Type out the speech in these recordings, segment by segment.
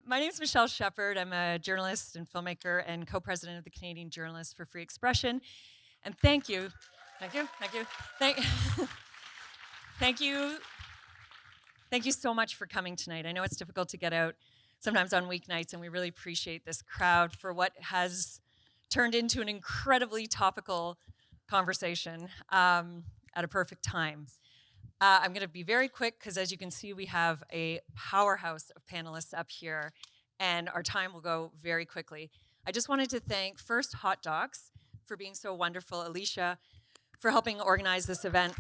My name is Michelle Shepard. I'm a journalist and filmmaker and co-president of the Canadian Journalists for Free Expression. And thank you, thank you, thank you, thank you, thank you so much for coming tonight. I know it's difficult to get out sometimes on weeknights, and we really appreciate this crowd for what has turned into an incredibly topical conversation at a perfect time. I'm going to be very quick because, as you can see, we have a powerhouse of panelists up here, and our time will go very quickly. I just wanted to thank first Hot Docs for being so wonderful, Alicia for helping organize this event.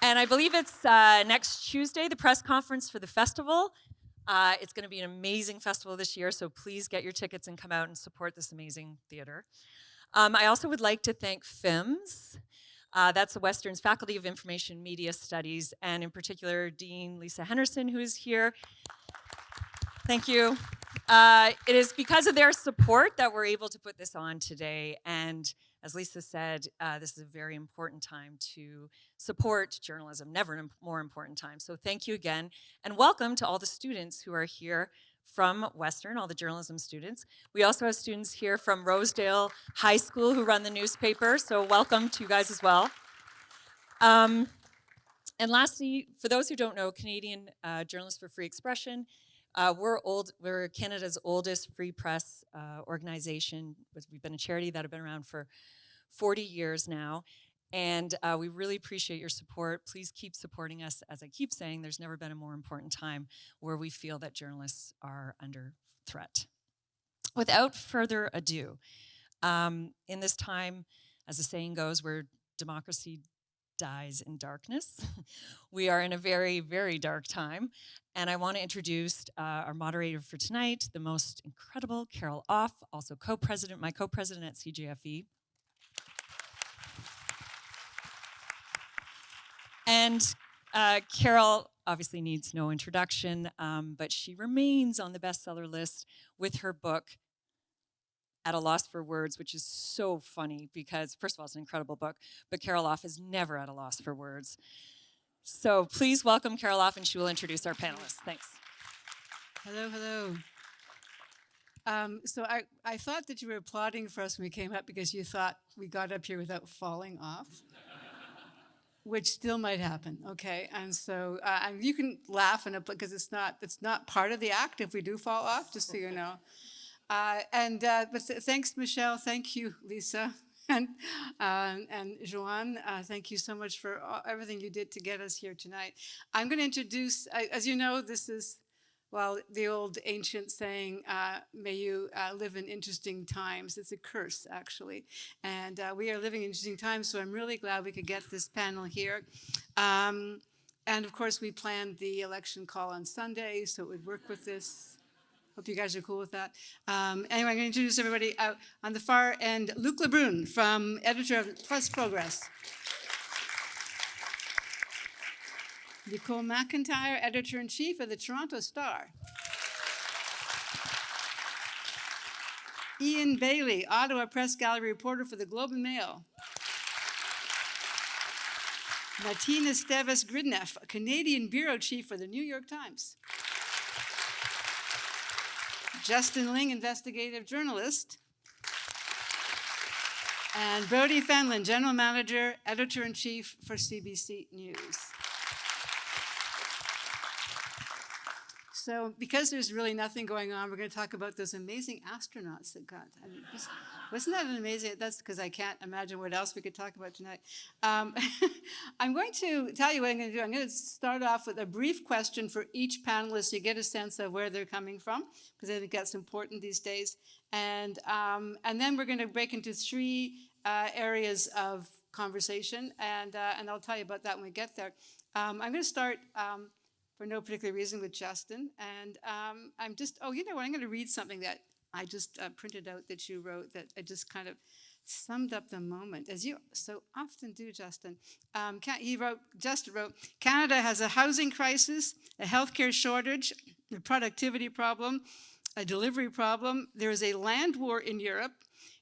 And I believe it's next Tuesday, the press conference for the festival. It's going to be an amazing festival this year, so please get your tickets and come out and support this amazing theater. I also would like to thank FIMS. That's the Western's Faculty of Information Media Studies, and in particular, Dean Lisa Henderson, who is here. Thank you. It is because of their support that we're able to put this on today, and as Lisa said, this is a very important time to support journalism, never a more important time. So thank you again, and welcome to all the students who are here from Western, all the journalism students. We also have students here from Rosedale High School who run the newspaper, so welcome to you guys as well. And lastly, for those who don't know, Canadian Journalists for Free Expression, we're Canada's oldest free press organization. We've been a charity that have been around for 40 years now, and we really appreciate your support. Please keep supporting us. As I keep saying, there's never been a more important time where we feel that journalists are under threat. Without further ado, in this time, as the saying goes, where democracy dies in darkness, we are in a very, very dark time. And I want to introduce our moderator for tonight, the most incredible Carol Off, also my co-president at CJFE. And Carol obviously needs no introduction, but she remains on the bestseller list with her book, At a Loss for Words, which is so funny because, first of all, it's an incredible book, but Carol Off is never at a loss for words. So please welcome Carol Off, and she will introduce our panelists. Thanks. Hello, hello. So I thought that you were applauding for us when we came up because you thought we got up here without falling off, which still might happen, okay? And so and you can laugh and because it's not part of the act if we do fall off, just so you know. But thanks, Michelle. Thank you, Lisa. And Joanne, thank you so much for everything you did to get us here tonight. I'm going to introduce, as you know, this is, well, the old ancient saying, may you live in interesting times. It's a curse, actually. And we are living in interesting times, so I'm really glad we could get this panel here. And of course, we planned the election call on Sunday, so it would work with this. Hope you guys are cool with that. Anyway, I'm going to introduce everybody. On the far end, Luc LeBrun, editor of Plus Progress. Nicole MacIntyre, editor-in-chief of the Toronto Star. Ian Bailey, Ottawa Press Gallery reporter for the Globe and Mail. Matina Stevis-Gridneff, Canadian bureau chief for the New York Times. Justin Ling, investigative journalist. And Brodie Fenlon, general manager, editor-in-chief for CBC News. So because there's really nothing going on, we're going to talk about those amazing astronauts that got. I mean, wasn't that an amazing? That's because I can't imagine what else we could talk about tonight. I'm going to tell you what I'm going to do. I'm going to start off with a brief question for each panelist so you get a sense of where they're coming from, because I think that's important these days. And then we're going to break into three areas of conversation, and I'll tell you about that when we get there. I'm going to start for no particular reason with Justin, and I'm just, you know what, I'm going to read something that I just printed out that you wrote that I just kind of summed up the moment, as you so often do, Justin. Justin wrote, Canada has a housing crisis, a healthcare shortage, a productivity problem, a delivery problem. There is a land war in Europe,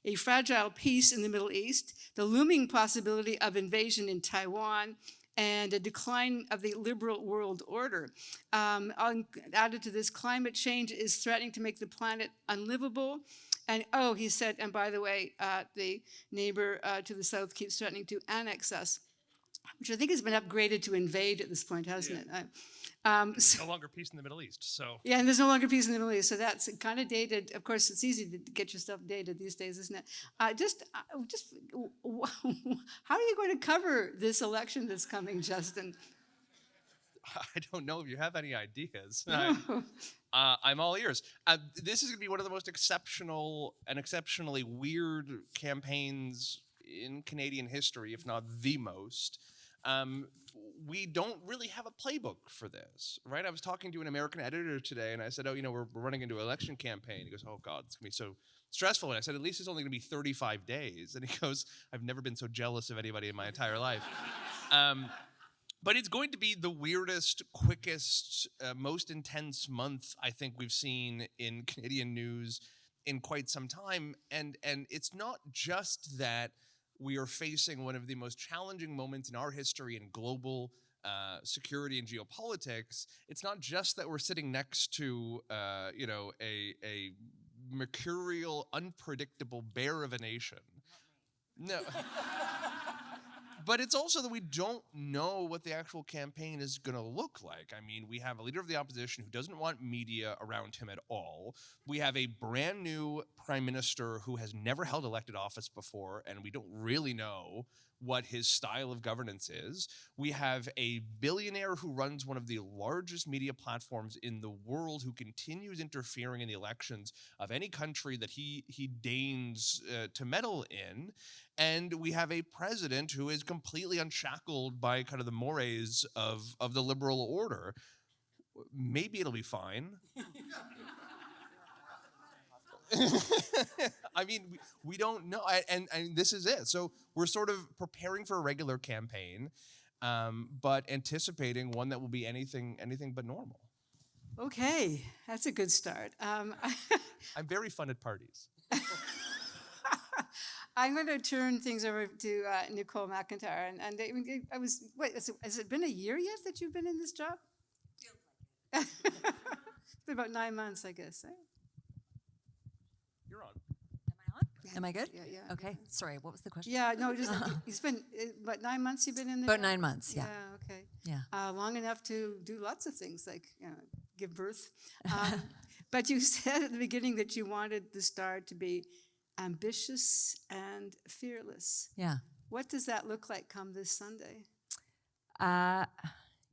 a fragile peace in the Middle East, the looming possibility of invasion in Taiwan, and a decline of the liberal world order. Added to this, climate change is threatening to make the planet unlivable. And he said, and by the way, the neighbor to the south keeps threatening to annex us, which I think has been upgraded to invade at this point, hasn't it? There's no longer peace in the Middle East, so. Yeah, and there's no longer peace in the Middle East, so that's kind of dated. Of course, it's easy to get your stuff dated these days, isn't it? How are you going to cover this election that's coming, Justin? I don't know if you have any ideas. I'm all ears. This is going to be one of the most exceptional and exceptionally weird campaigns in Canadian history, if not the most. We don't really have a playbook for this, right? I was talking to an American editor today, and I said, we're running into an election campaign. He goes, oh, God, it's going to be so stressful. And I said, at least it's only going to be 35 days. And he goes, I've never been so jealous of anybody in my entire life. But it's going to be the weirdest, quickest, most intense month I think we've seen in Canadian news in quite some time. And it's not just that we are facing one of the most challenging moments in our history in global security and geopolitics. It's not just that we're sitting next to, a mercurial, unpredictable bear of a nation. No. But it's also that we don't know what the actual campaign is going to look like. I mean, we have a leader of the opposition who doesn't want media around him at all. We have a brand new prime minister who has never held elected office before, and we don't really know what his style of governance is. We have a billionaire who runs one of the largest media platforms in the world who continues interfering in the elections of any country that he deigns to meddle in. And we have a president who is completely unshackled by kind of the mores of the liberal order. Maybe it'll be fine. I mean, we don't know, and this is it. So we're sort of preparing for a regular campaign, but anticipating one that will be anything but normal. Okay, that's a good start. I'm very fun at parties. I'm going to turn things over to Nicole MacIntyre, and has it been a year yet that you've been in this job? Feels like it. It's been about 9 months, I guess. Eh? You're on. Am I on? Am I good? Yeah. Okay. Sorry, what was the question? Yeah, no, just it's been about 9 months you've been in the About job? 9 months, yeah. Yeah, okay. Yeah. Long enough to do lots of things like give birth. But you said at the beginning that you wanted the Star to be ambitious and fearless. Yeah. What does that look like come this Sunday?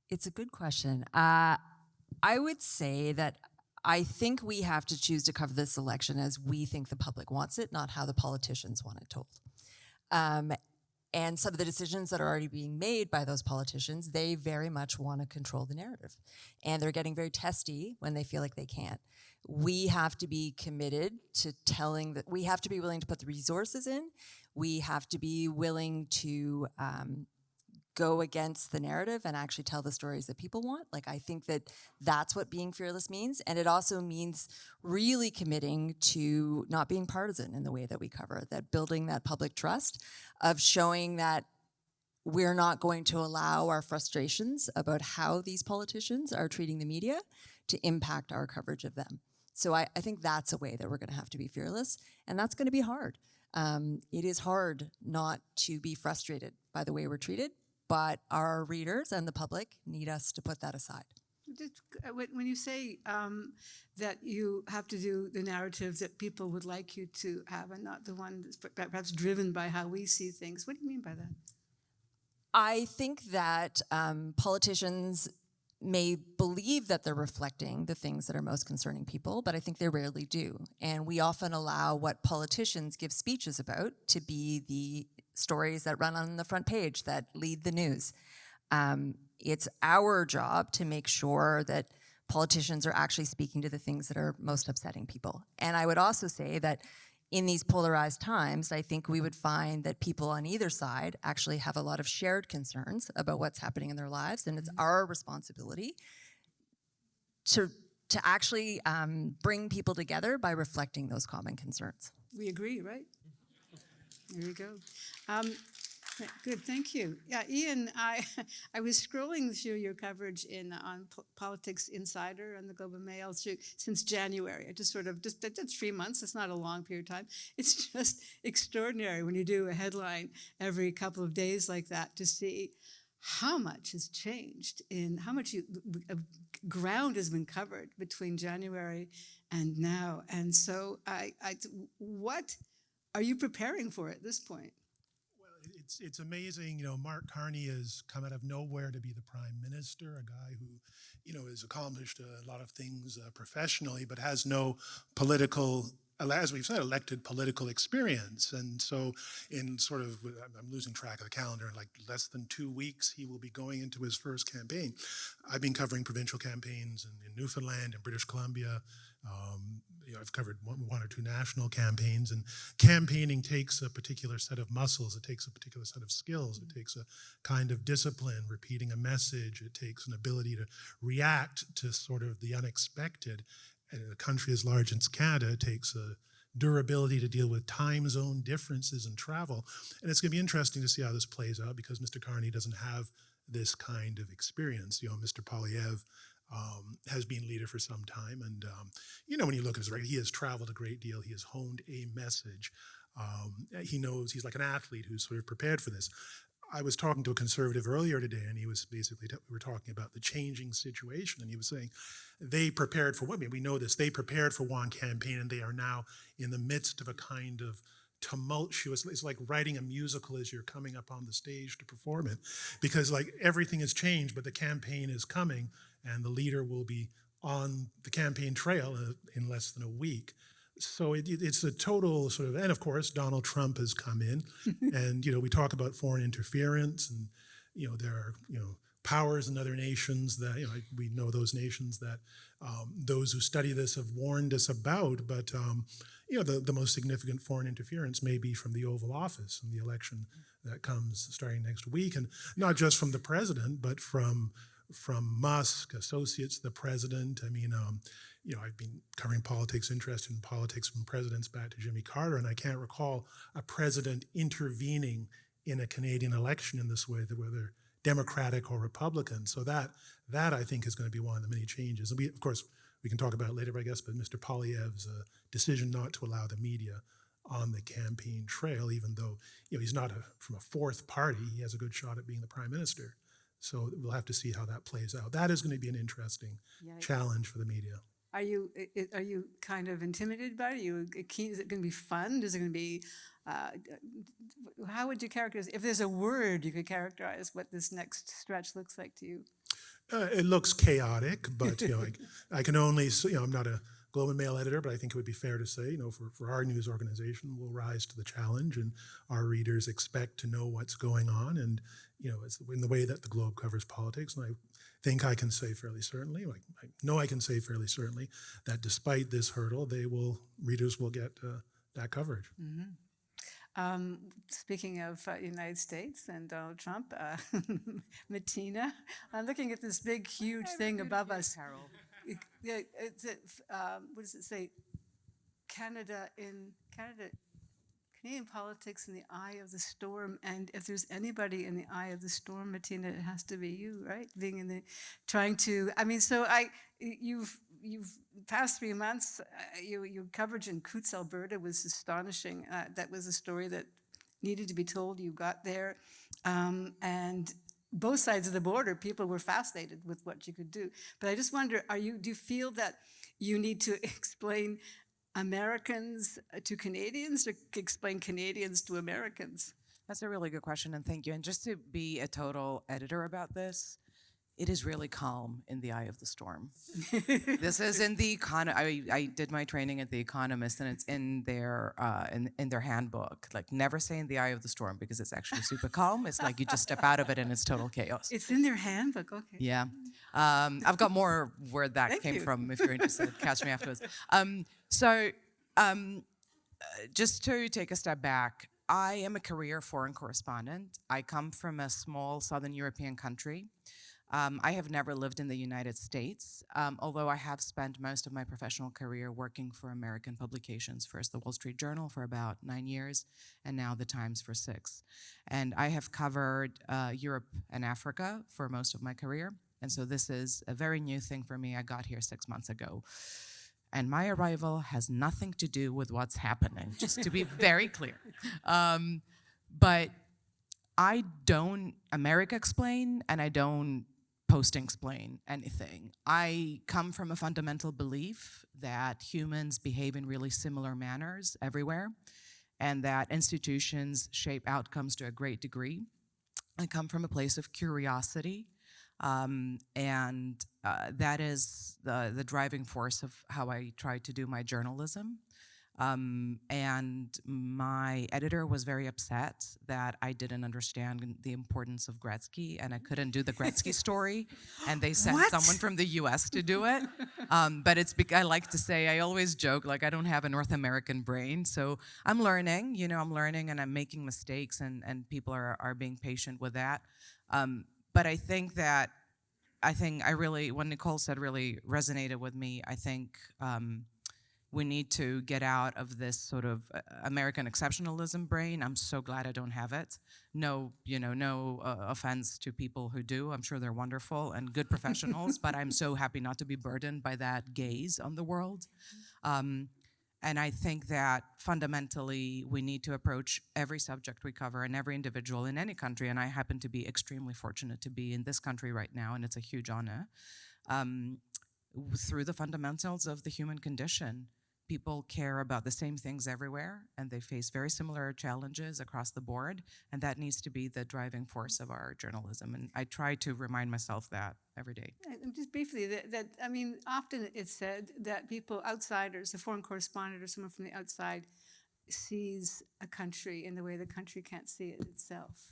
It's a good question. I would say that I think we have to choose to cover this election as we think the public wants it, not how the politicians want it told. And some of the decisions that are already being made by those politicians, they very much want to control the narrative. And they're getting very testy when they feel like they can't. We have to be committed to telling that we have to be willing to put the resources in. We have to be willing to go against the narrative and actually tell the stories that people want. Like, I think that that's what being fearless means. And it also means really committing to not being partisan in the way that we cover, that building that public trust of showing that we're not going to allow our frustrations about how these politicians are treating the media to impact our coverage of them. So I think that's a way that we're going to have to be fearless, and that's going to be hard. It is hard not to be frustrated by the way we're treated, but our readers and the public need us to put that aside. When you say that you have to do the narrative that people would like you to have and not the one that's perhaps driven by how we see things, what do you mean by that? I think that politicians may believe that they're reflecting the things that are most concerning people, but I think they rarely do. And we often allow what politicians give speeches about to be the stories that run on the front page, that lead the news. It's our job to make sure that politicians are actually speaking to the things that are most upsetting people. And I would also say that in these polarized times, I think we would find that people on either side actually have a lot of shared concerns about what's happening in their lives, and it's our responsibility to actually bring people together by reflecting those common concerns. We agree, right? There you go. Good, thank you. Yeah, Ian, I was scrolling through your coverage on Politics Insider on the Globe and Mail since January. I just that's 3 months. It's not a long period of time. It's just extraordinary when you do a headline every couple of days like that to see how much has changed in how much ground has been covered between January and now. And so, what are you preparing for at this point? Well, it's amazing. You know, Mark Carney has come out of nowhere to be the prime minister, a guy who, you know, has accomplished a lot of things professionally, but has no political, as we've said, elected political experience. And so in sort of, I'm losing track of the calendar, in like less than 2 weeks, he will be going into his first campaign. I've been covering provincial campaigns in Newfoundland and British Columbia. You know, I've covered one or two national campaigns, and campaigning takes a particular set of muscles. It takes a particular set of skills. It takes a kind of discipline, repeating a message. It takes an ability to react to sort of the unexpected. And in a country as large as Canada, it takes a durability to deal with time zone differences and travel. And it's going to be interesting to see how this plays out, because Mr. Carney doesn't have this kind of experience. You know, Mr. Poilievre has been leader for some time. And, you know, when you look at his record, he has traveled a great deal. He has honed a message. He knows, he's like an athlete who's sort of prepared for this. I was talking to a conservative earlier today, and he was basically, we were talking about the changing situation, and he was saying they prepared for, I mean, we know this, they prepared for one campaign, and they are now in the midst of a kind of tumultuous, it's like writing a musical as you're coming up on the stage to perform it, because like everything has changed, but the campaign is coming, and the leader will be on the campaign trail in less than a week. So it's a total sort of, and of course, Donald Trump has come in, and, you know, we talk about foreign interference, and, you know, there are, you know, powers in other nations that, you know, we know those nations that those who study this have warned us about, but, you know, the most significant foreign interference may be from the Oval Office and the election that comes starting next week, and not just from the president, but from Musk, associates of the president. I mean, you know, I've been covering politics, interested in politics from presidents back to Jimmy Carter, and I can't recall a president intervening in a Canadian election in this way, whether Democratic or Republican. So that I think is going to be one of the many changes. And of course, we can talk about it later, I guess, but Mr. Poilievre's decision not to allow the media on the campaign trail, even though, you know, he's not from a fourth party, he has a good shot at being the prime minister. So we'll have to see how that plays out. That is going to be an interesting challenge for the media. Are you kind of intimidated by it? Are you keen? Is it going to be fun? Is it going to be? How would you characterize? If there's a word you could characterize what this next stretch looks like to you? It looks chaotic, but, you know, I can only, you know, I'm not a Globe and Mail editor, but I think it would be fair to say, you know, for our news organization, we'll rise to the challenge, and our readers expect to know what's going on. And, you know, it's in the way that the Globe covers politics. And I think I can say fairly certainly, like I know I can say fairly certainly, that despite this hurdle, readers will get that coverage. Mm-hmm. Speaking of United States and Donald Trump, Matina, I'm looking at this big, huge thing above us. Yeah, what does it say? Canadian politics in the eye of the storm. And if there's anybody in the eye of the storm, Matina, it has to be you, right? Being in the, trying to, I mean, so you've past 3 months, your coverage in Coutts, Alberta was astonishing. That was a story that needed to be told. You got there, and both sides of the border, people were fascinated with what you could do. But I just wonder, do you feel that you need to explain Americans to Canadians, or explain Canadians to Americans? That's a really good question, and thank you. And just to be a total editor about this, it is really calm in the eye of the storm. This is in the I did my training at The Economist, and it's in their handbook. Like, never say in the eye of the storm, because it's actually super calm. It's like you just step out of it and it's total chaos. It's in their handbook, okay. Yeah. I've got more where that came from if you're interested. Catch me afterwards. Just to take a step back, I am a career foreign correspondent. I come from a small Southern European country. I have never lived in the United States, although I have spent most of my professional career working for American publications, first the Wall Street Journal for about 9 years, and now the Times for 6. And I have covered Europe and Africa for most of my career, and so this is a very new thing for me. I got here 6 months ago. And my arrival has nothing to do with what's happening, just to be very clear. But I don't America explain, and I don't posting explain anything. I come from a fundamental belief that humans behave in really similar manners everywhere, and that institutions shape outcomes to a great degree. I come from a place of curiosity, and that is the driving force of how I try to do my journalism. And my editor was very upset that I didn't understand the importance of Gretzky, and I couldn't do the Gretzky story, and they sent someone from the US to do it. But I like to say, I always joke, like, I don't have a North American brain, so I'm learning, and I'm making mistakes, and people are being patient with that. But I think what Nicole said really resonated with me. I think we need to get out of this sort of American exceptionalism brain. I'm so glad I don't have it. No offense to people who do. I'm sure they're wonderful and good professionals, but I'm so happy not to be burdened by that gaze on the world. And I think that fundamentally we need to approach every subject we cover and every individual in any country, and I happen to be extremely fortunate to be in this country right now, and it's a huge honor, through the fundamentals of the human condition. People care about the same things everywhere, and they face very similar challenges across the board, and that needs to be the driving force of our journalism. And I try to remind myself that every day. Just briefly, often it's said that people, outsiders, a foreign correspondent or someone from the outside, sees a country in the way the country can't see it itself.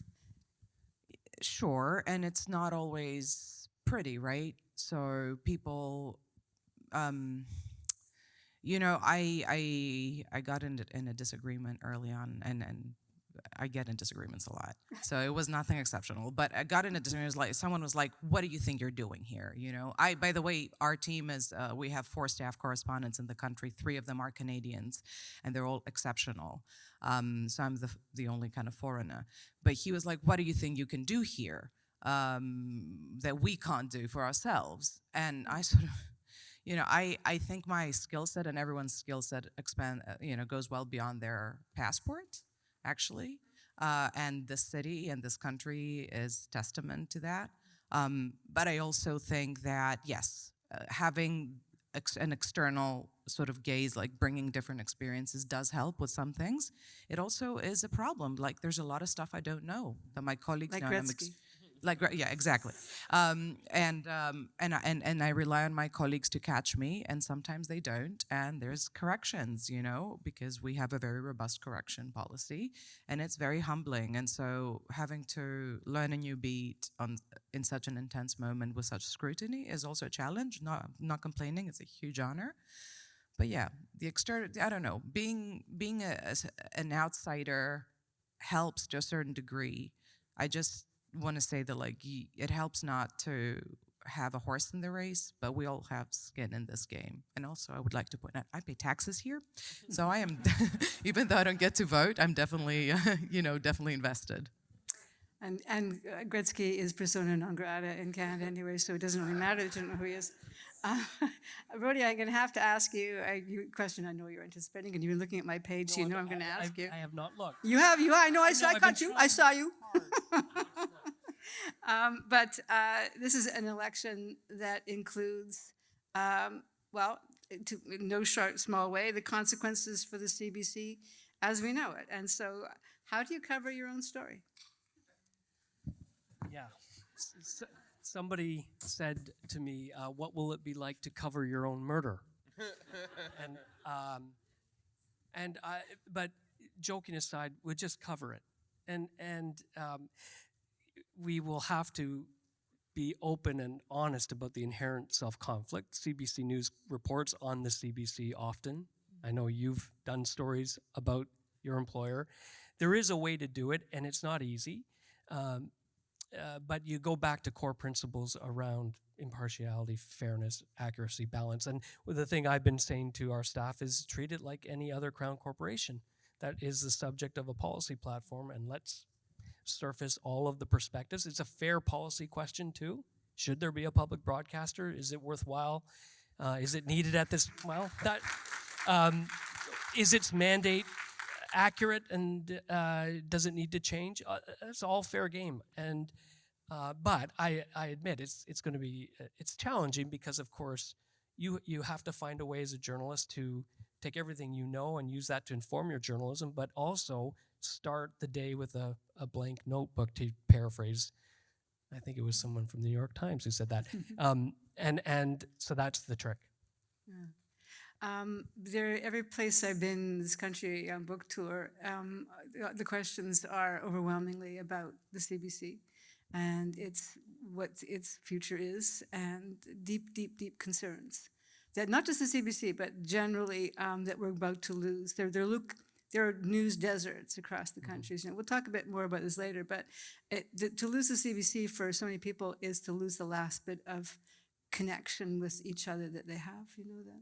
Sure, and it's not always pretty, right? So people, I got in a disagreement early on, and I get in disagreements a lot. So it was nothing exceptional, but I got in a disagreement. Someone was like, "What do you think you're doing here?" By the way, our team is, we have 4 staff correspondents in the country. 3 of them are Canadians, and they're all exceptional. So I'm the only kind of foreigner. But he was like, "What do you think you can do here that we can't do for ourselves?" And I sort of, I think my skill set and everyone's skill set goes well beyond their passport, actually. And this city and this country is testament to that. But I also think that, yes, having an external sort of gaze, like bringing different experiences, does help with some things. It also is a problem. Like, there's a lot of stuff I don't know that my colleagues like know. Gretzky. Yeah, exactly. And I rely on my colleagues to catch me, and sometimes they don't. And there's corrections, because we have a very robust correction policy, and it's very humbling. And so having to learn a new beat in such an intense moment with such scrutiny is also a challenge. Not complaining; it's a huge honor. But yeah, the external, I don't know, being an outsider helps to a certain degree. I just want to say that, like, it helps not to have a horse in the race, but we all have skin in this game. And also, I would like to point out, I pay taxes here, so I am, even though I don't get to vote, I'm definitely, definitely invested. And Gretzky is persona non grata in Canada anyway, so it doesn't really matter that you don't know who he is. Brodie, I'm going to have to ask you a question I know you're anticipating, and you've been looking at my page, so you know I'm going to ask you. I have not looked. You have, I know, I got you. I saw you. But this is an election that includes, in no small way, the consequences for the CBC as we know it. And so how do you cover your own story? Yeah. Somebody said to me, what will it be like to cover your own murder? But joking aside, we'll just cover it. And we will have to be open and honest about the inherent self-conflict. CBC News reports on the CBC often. I know you've done stories about your employer. There is a way to do it, and it's not easy. but you go back to core principles around impartiality, fairness, accuracy, balance. And the thing I've been saying to our staff is treat it like any other Crown corporation that is the subject of a policy platform, and let's surface all of the perspectives. It's a fair policy question too. Should there be a public broadcaster? Is it worthwhile? Is it needed at this? Well, that is its mandate accurate, and does it need to change? It's all fair game, and but I admit it's going to be it's challenging because of course you have to find a way as a journalist to take everything you know and use that to inform your journalism, but also start the day with a blank notebook, to paraphrase. I think it was someone from the New York Times who said that, and so that's the trick. Every place I've been in this country on book tour, the questions are overwhelmingly about the CBC and what its future is, and deep concerns that not just the CBC, but generally that we're about to lose. There are news deserts across the countries. We'll talk a bit more about this later, but to lose the CBC for so many people is to lose the last bit of connection with each other that they have. You know that?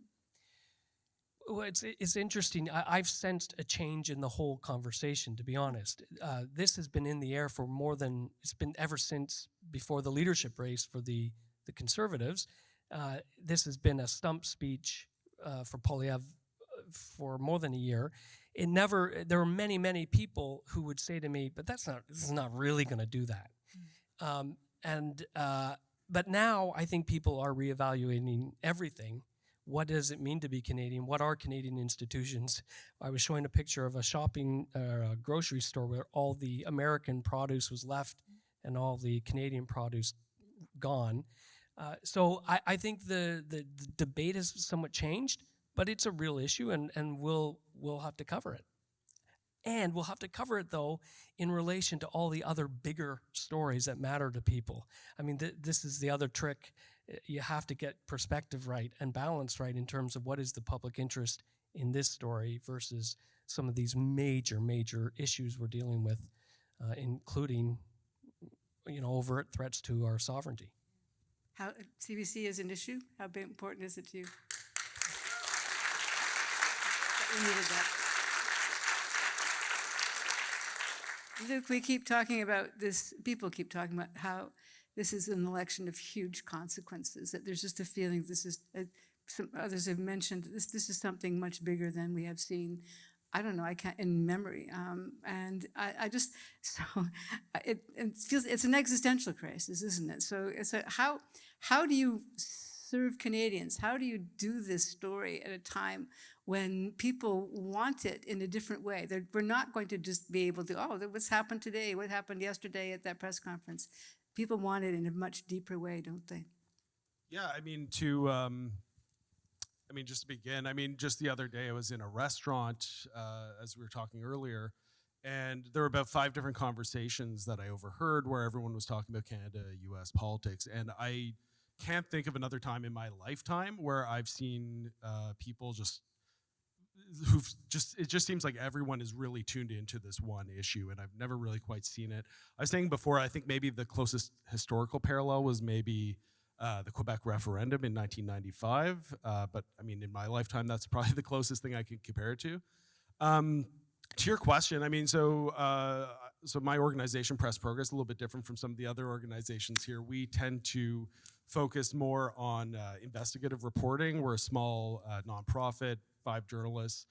Well, it's interesting. I've sensed a change in the whole conversation, to be honest. This has been in the air for it's been ever since before the leadership race for the Conservatives. This has been a stump speech for Poilievre for more than a year. There were many people who would say to me, but this is not really going to do that. But now I think people are reevaluating everything. What does it mean to be Canadian? What are Canadian institutions? I was showing a picture of a grocery store where all the American produce was left and all the Canadian produce gone. So I think the debate has somewhat changed, but it's a real issue, and we'll have to cover it. And we'll have to cover it, though, in relation to all the other bigger stories that matter to people. I mean, this is the other trick. You have to get perspective right and balance right in terms of what is the public interest in this story versus some of these major issues we're dealing with, including, overt threats to our sovereignty. How CBC is an issue? How important is it to you? We needed that. Luke, we keep talking about this, people keep talking about how this is an election of huge consequences, that there's just a feeling some others have mentioned, this is something much bigger than we have seen, I don't know, I can't, in memory. And I just, so it feels, it's an existential crisis, isn't it? So how do you serve Canadians? How do you do this story at a time when people want it in a different way? We're not going to just be able to, what's happened today? What happened yesterday at that press conference? People want it in a much deeper way, don't they? Yeah, just to begin, just the other day I was in a restaurant, as we were talking earlier, and there were about 5 different conversations that I overheard where everyone was talking about Canada, U.S. politics, and I can't think of another time in my lifetime where I've seen people it just seems like everyone is really tuned into this one issue, and I've never really quite seen it. I was saying before, I think maybe the closest historical parallel was maybe the Quebec referendum in 1995, but in my lifetime, that's probably the closest thing I can compare it to. To your question, so my organization, Press Progress, is a little bit different from some of the other organizations here. We tend to focus more on investigative reporting. We're a small nonprofit, 5 journalists.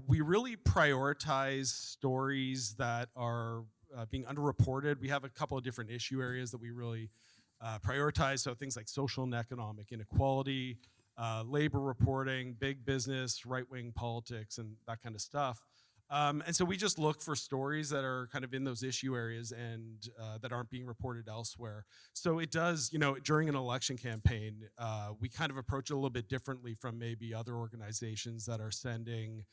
We really prioritize stories that are being underreported. We have a couple of different issue areas that we really prioritize, so things like social and economic inequality, labor reporting, big business, right-wing politics, and that kind of stuff. And so we just look for stories that are kind of in those issue areas and that aren't being reported elsewhere. So it does, during an election campaign, we kind of approach it a little bit differently from maybe other organizations that are sending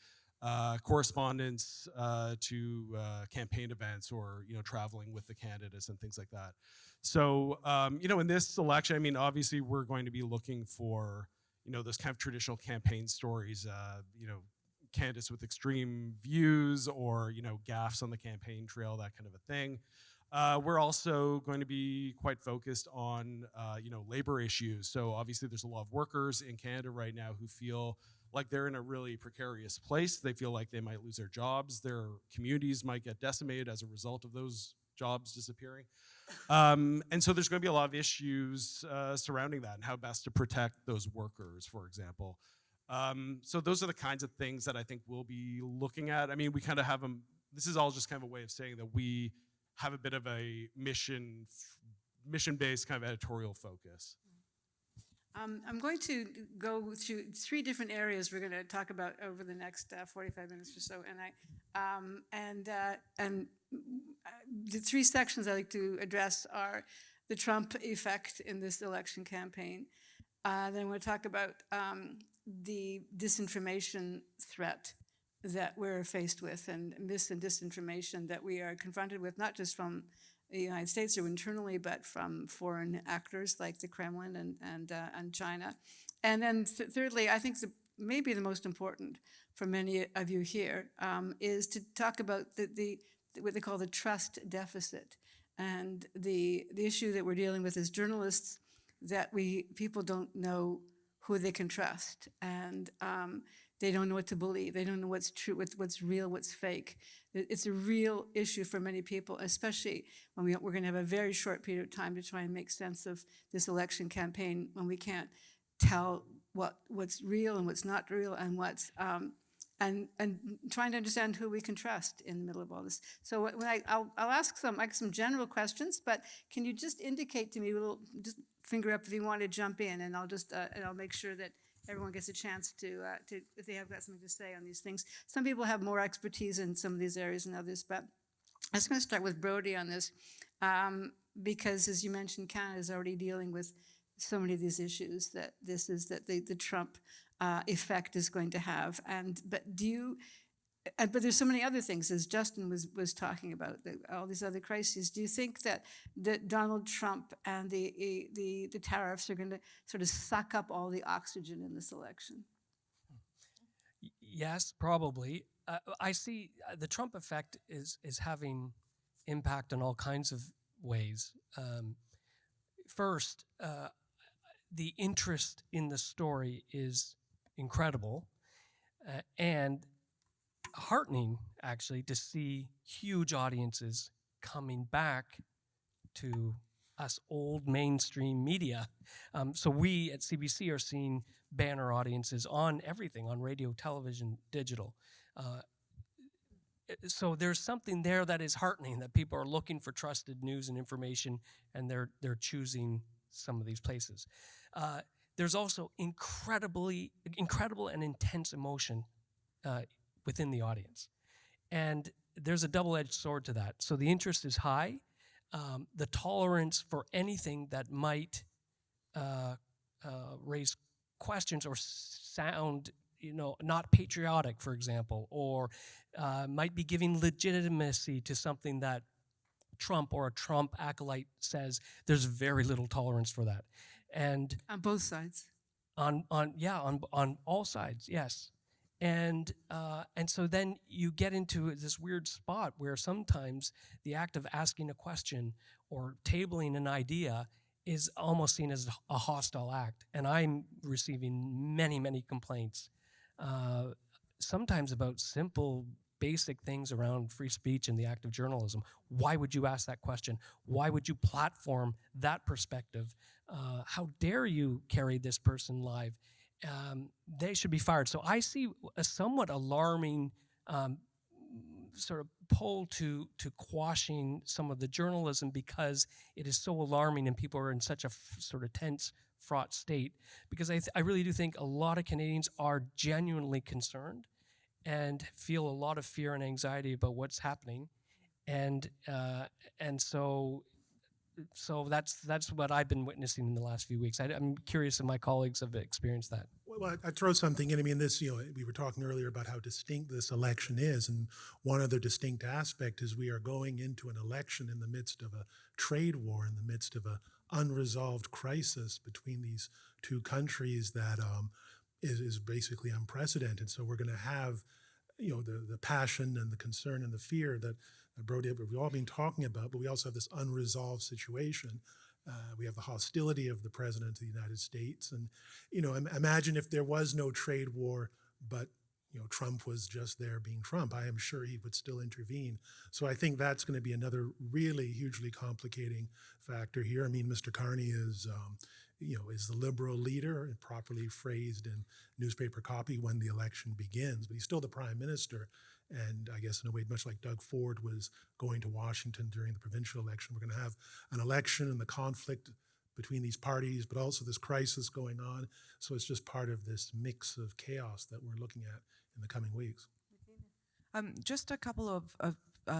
correspondence to campaign events or, traveling with the candidates and things like that. So, in this election, obviously we're going to be looking for, those kind of traditional campaign stories, candidates with extreme views or, gaffes on the campaign trail, that kind of a thing. We're also going to be quite focused on, labor issues. So obviously there's a lot of workers in Canada right now who feel like they're in a really precarious place. They feel like they might lose their jobs. Their communities might get decimated as a result of those jobs disappearing. And so there's going to be a lot of issues surrounding that and how best to protect those workers, for example. So those are the kinds of things that I think we'll be looking at. I mean, we kind of have them. This is all just kind of a way of saying that we have a bit of a mission-based kind of editorial focus. I'm going to go through 3 different areas we're going to talk about over the next 45 minutes or so, and the 3 sections I like to address are the Trump effect in this election campaign. Then I'm going to talk about the disinformation threat that we're faced with, and mis and disinformation that we are confronted with, not just from the United States or internally, but from foreign actors like the Kremlin and China. And then thirdly, I think maybe the most important for many of you here is to talk about what they call the trust deficit, and the issue that we're dealing with as journalists, that people don't know who they can trust, and they don't know what to believe. They don't know what's true, what's real, what's fake. It's a real issue for many people, especially when we're going to have a very short period of time to try and make sense of this election campaign, when we can't tell what's real and what's not real, and what's and trying to understand who we can trust in the middle of all this. So when I'll ask some general questions, but can you just indicate to me just finger up if you want to jump in, and I'll make sure that everyone gets a chance to if they have got something to say on these things. Some people have more expertise in some of these areas than others, but I'm just going to start with Brodie on this, because as you mentioned, Canada is already dealing with so many of these issues that the Trump effect is going to have. But there's so many other things, as Justin was talking about, all these other crises. Do you think that Donald Trump and the tariffs are going to sort of suck up all the oxygen in this election? Yes, probably. I see the Trump effect is having impact in all kinds of ways. First, the interest in the story is incredible, and heartening, actually, to see huge audiences coming back to us old mainstream media. So we at CBC are seeing banner audiences on everything, on radio, television, digital. So there's something there that is heartening, that people are looking for trusted news and information, and they're choosing some of these places. There's also incredible and intense emotion within the audience. And there's a double-edged sword to that. So the interest is high. The tolerance for anything that might raise questions or sound, not patriotic, for example, or might be giving legitimacy to something that Trump or a Trump acolyte says, there's very little tolerance for that. And on both sides. On all sides, yes. And so then you get into this weird spot where sometimes the act of asking a question or tabling an idea is almost seen as a hostile act. And I'm receiving many, many complaints, sometimes about simple, basic things around free speech and the act of journalism. Why would you ask that question? Why would you platform that perspective? How dare you carry this person live? They should be fired. So I see a somewhat alarming sort of pull to quashing some of the journalism, because it is so alarming and people are in such a sort of tense, fraught state. Because I really do think a lot of Canadians are genuinely concerned and feel a lot of fear and anxiety about what's happening, and so that's what I've been witnessing in the last few weeks. I'm curious if my colleagues have experienced that. Well, I'd throw something in. I mean, we were talking earlier about how distinct this election is, and one other distinct aspect is we are going into an election in the midst of a trade war, in the midst of an unresolved crisis between these two countries that is basically unprecedented. So we're going to have, the passion and the concern and the fear that Brodie, we've all been talking about, but we also have this unresolved situation. We have the hostility of the President of the United States. And, imagine if there was no trade war, but Trump was just there being Trump. I am sure he would still intervene. So I think that's going to be another really hugely complicating factor here. I mean, Mr. Carney is the liberal leader, properly phrased in newspaper copy when the election begins, but he's still the prime minister. And I guess in a way, much like Doug Ford was going to Washington during the provincial election, we're going to have an election and the conflict between these parties, but also this crisis going on. So it's just part of this mix of chaos that we're looking at in the coming weeks. Just a couple of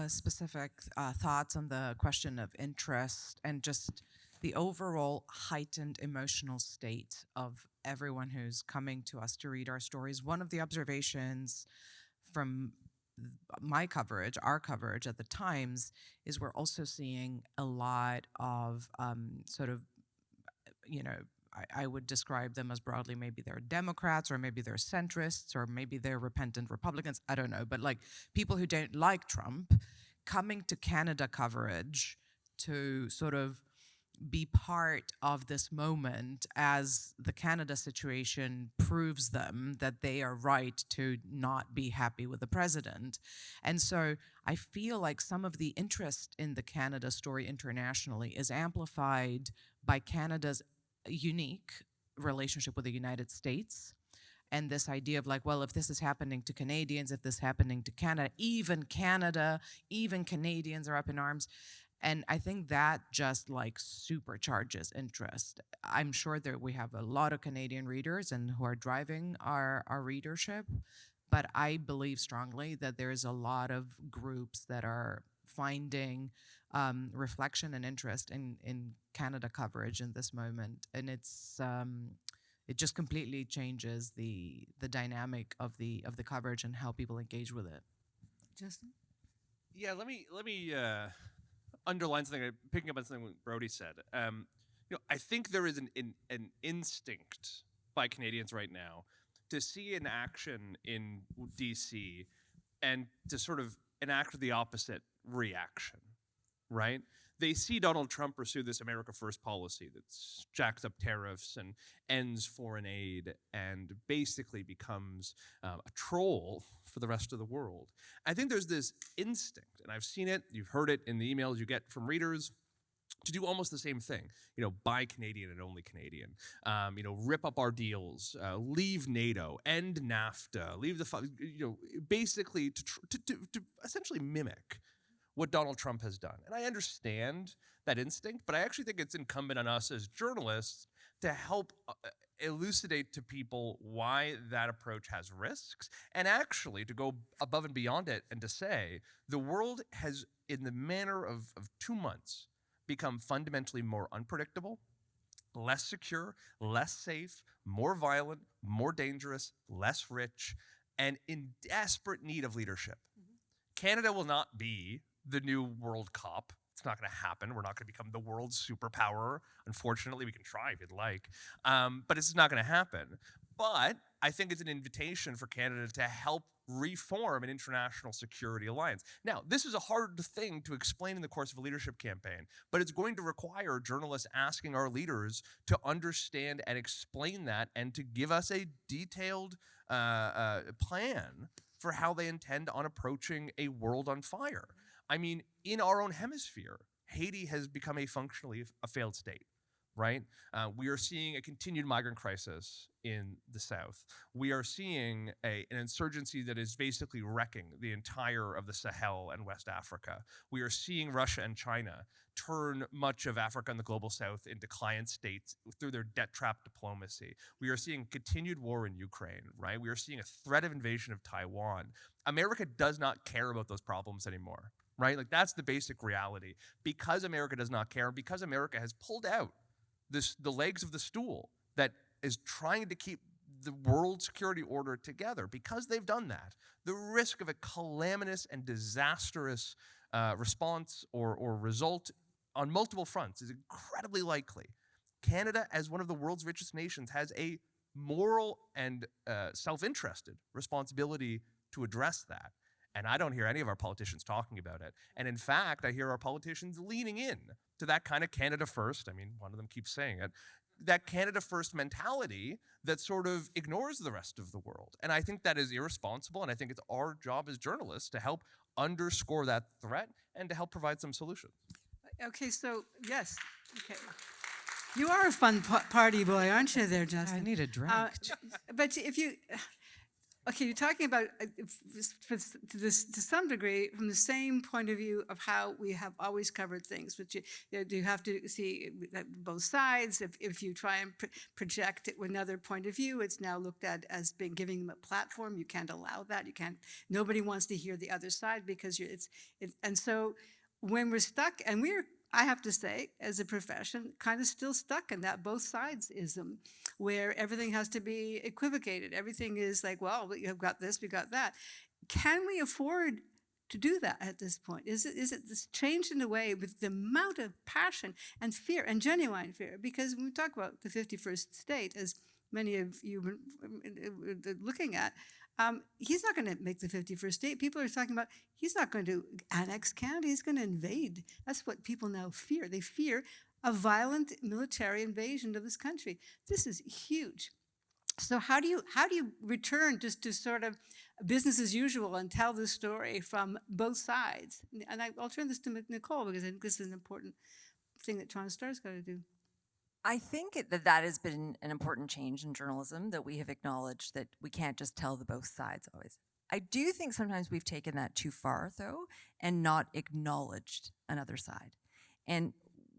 specific thoughts on the question of interest and just the overall heightened emotional state of everyone who's coming to us to read our stories. One of the observations from my coverage, our coverage at the Times, is we're also seeing a lot of I would describe them as broadly, maybe they're Democrats or maybe they're centrists or maybe they're repentant Republicans, I don't know, but like people who don't like Trump coming to Canada coverage to sort of be part of this moment as the Canada situation proves them that they are right to not be happy with the president. And so I feel like some of the interest in the Canada story internationally is amplified by Canada's unique relationship with the United States. And this idea of like, well, if this is happening to Canadians, if this is happening to Canada, even Canadians are up in arms. And I think that just like supercharges interest. I'm sure that we have a lot of Canadian readers and who are driving our readership, but I believe strongly that there's a lot of groups that are finding reflection and interest in Canada coverage in this moment. And it just completely changes the dynamic of the coverage and how people engage with it. Justin? Yeah, let me underline something, picking up on something Brodie said. I think there is an instinct by Canadians right now to see an action in DC and to sort of enact the opposite reaction, right? They see Donald Trump pursue this America First policy that jacks up tariffs and ends foreign aid and basically becomes a troll for the rest of the world. I think there's this instinct, and I've seen it, you've heard it in the emails you get from readers, to do almost the same thing. Buy Canadian and only Canadian. Rip up our deals, leave NATO, end NAFTA, leave the, basically to essentially mimic what Donald Trump has done. And I understand that instinct, but I actually think it's incumbent on us as journalists to help elucidate to people why that approach has risks, and actually to go above and beyond it and to say the world has, in the manner of 2 months, become fundamentally more unpredictable, less secure, less safe, more violent, more dangerous, less rich, and in desperate need of leadership. Canada will not be the new world cop. It's not going to happen. We're not going to become the world's superpower. Unfortunately, we can try if you'd like, but it's not going to happen. But I think it's an invitation for Canada to help reform an international security alliance. Now, this is a hard thing to explain in the course of a leadership campaign, but it's going to require journalists asking our leaders to understand and explain that and to give us a detailed plan for how they intend on approaching a world on fire. I mean, in our own hemisphere, Haiti has become functionally a failed state, right? We are seeing a continued migrant crisis in the south. We are seeing an insurgency that is basically wrecking the entire of the Sahel and West Africa. We are seeing Russia and China turn much of Africa and the global south into client states through their debt trap diplomacy. We are seeing continued war in Ukraine, right? We are seeing a threat of invasion of Taiwan. America does not care about those problems anymore, right? Like that's the basic reality. Because America does not care, because America has pulled out the legs of the stool that is trying to keep the world security order together, because they've done that, the risk of a calamitous and disastrous response or result on multiple fronts is incredibly likely. Canada, as one of the world's richest nations, has a moral and self-interested responsibility to address that. And I don't hear any of our politicians talking about it. And in fact, I hear our politicians leaning in to that kind of Canada first. I mean, one of them keeps saying it. That Canada first mentality that sort of ignores the rest of the world. And I think that is irresponsible. And I think it's our job as journalists to help underscore that threat and to help provide some solutions. Okay, so, yes, okay. You are a fun party boy, aren't you there, Justin? I need a drink. But if you, okay, you're talking about, to some degree, from the same point of view of how we have always covered things, which you have to see both sides. If you try and project it with another point of view, it's now looked at as being giving them a platform. You can't allow that. You can't. Nobody wants to hear the other side because and so when we're stuck, and I have to say, as a profession, kind of still stuck in that both sides-ism, where everything has to be equivocated. Everything is like, well, we have got this, we got that. Can we afford to do that at this point? Is it this changed in a way with the amount of passion and fear and genuine fear? Because when we talk about the 51st state, as many of you are looking at, he's not going to make the 51st state. People are talking about he's not going to annex Canada. He's going to invade. That's what people now fear. They fear a violent military invasion of this country. This is huge. So how do you return just to sort of business as usual and tell this story from both sides? And I'll turn this to Nicole, because I think this is an important thing that Toronto Star's got to do. I think that has been an important change in journalism, that we have acknowledged that we can't just tell the both sides always. I do think sometimes we've taken that too far, though, and not acknowledged another side. And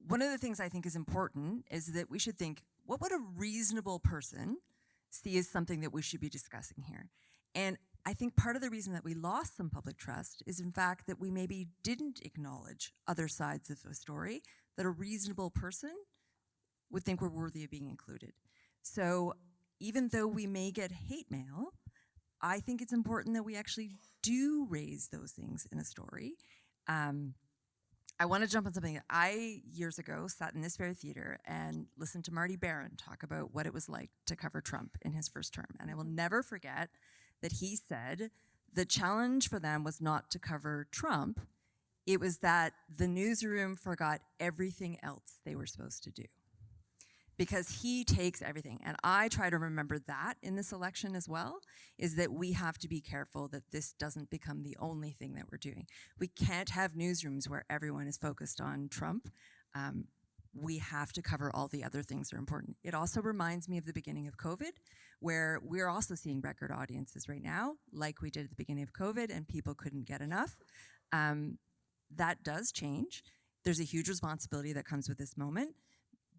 one of the things I think is important is that we should think, what would a reasonable person see as something that we should be discussing here? And I think part of the reason that we lost some public trust is, in fact, that we maybe didn't acknowledge other sides of a story that a reasonable person would think we're worthy of being included. So even though we may get hate mail, I think it's important that we actually do raise those things in a story. I want to jump on something. I, years ago, sat in this very theater and listened to Marty Barron talk about what it was like to cover Trump in his first term. And I will never forget that he said the challenge for them was not to cover Trump, it was that the newsroom forgot everything else they were supposed to do. Because he takes everything. And I try to remember that in this election as well, is that we have to be careful that this doesn't become the only thing that we're doing. We can't have newsrooms where everyone is focused on Trump. We have to cover all the other things that are important. It also reminds me of the beginning of COVID, where we're also seeing record audiences right now, like we did at the beginning of COVID, and people couldn't get enough. That does change. There's a huge responsibility that comes with this moment.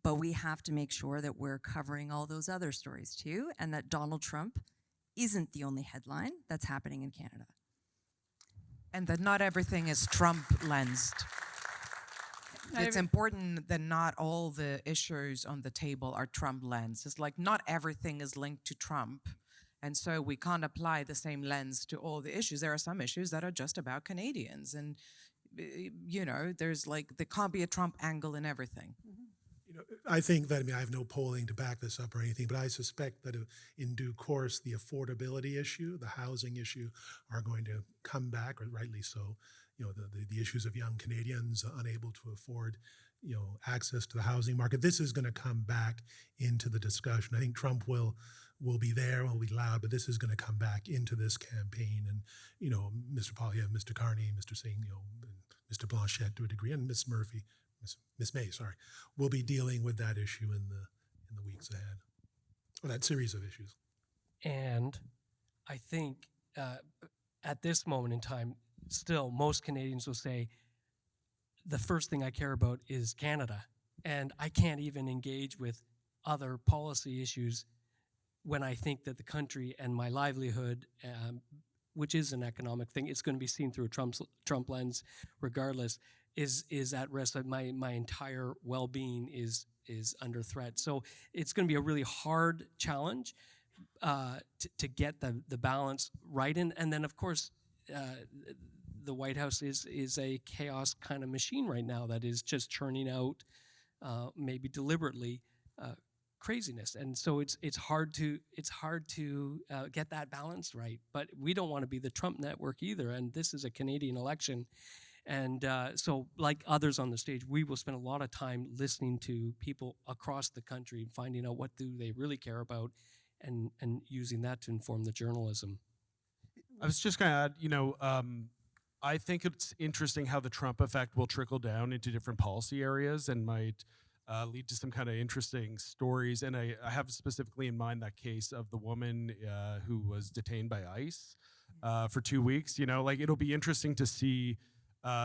But we have to make sure that we're covering all those other stories too, and that Donald Trump isn't the only headline that's happening in Canada. And that not everything is Trump-lensed. It's important that not all the issues on the table are Trump-lensed. It's like not everything is linked to Trump. And so we can't apply the same lens to all the issues. There are some issues that are just about Canadians. And, you know, there can't be a Trump angle in everything. Mm-hmm. You know, I think that, I mean, I have no polling to back this up or anything, but I suspect that in due course, the affordability issue, the housing issue are going to come back, or rightly so. You know, the issues of young Canadians unable to afford, you know, access to the housing market. This is going to come back into the discussion. I think Trump will be there, will be loud, but this is going to come back into this campaign. And, you know, Mr. Polyev, Mr. Carney, Mr. Singh, you know, Mr. Blanchette to a degree, and Miss Murphy, Miss May, sorry, will be dealing with that issue in the weeks ahead, or that series of issues. And I think at this moment in time, still, most Canadians will say, the first thing I care about is Canada. And I can't even engage with other policy issues when I think that the country and my livelihood, which is an economic thing, it's going to be seen through a Trump lens regardless, is at risk. My entire well-being is under threat. So it's going to be a really hard challenge to get the balance right. And then, of course, the White House is a chaos kind of machine right now that is just churning out, maybe deliberately, craziness, and so it's hard to get that balance right. But we don't want to be the Trump network either, and this is a Canadian election, and so like others on the stage, we will spend a lot of time listening to people across the country, finding out what do they really care about, and using that to inform the journalism. I was just going to add, I think it's interesting how the Trump effect will trickle down into different policy areas and might lead to some kind of interesting stories. And I have specifically in mind that case of the woman who was detained by ICE for 2 weeks. It'll be interesting to see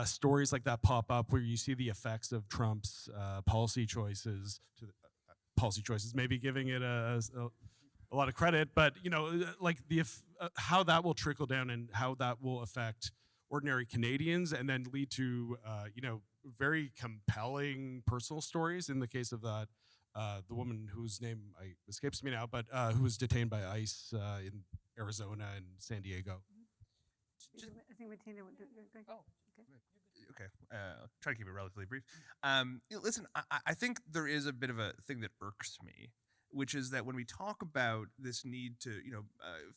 stories like that pop up where you see the effects of Trump's policy choices, maybe giving it a lot of credit, but how that will trickle down and how that will affect ordinary Canadians, and then lead to very compelling personal stories. In the case of that, the woman whose name escapes me now, but who was detained by ICE in Arizona and San Diego. I think Matina would do it. Oh, okay. I'll try to keep it relatively brief. Listen, I think there is a bit of a thing that irks me, which is that when we talk about this need to,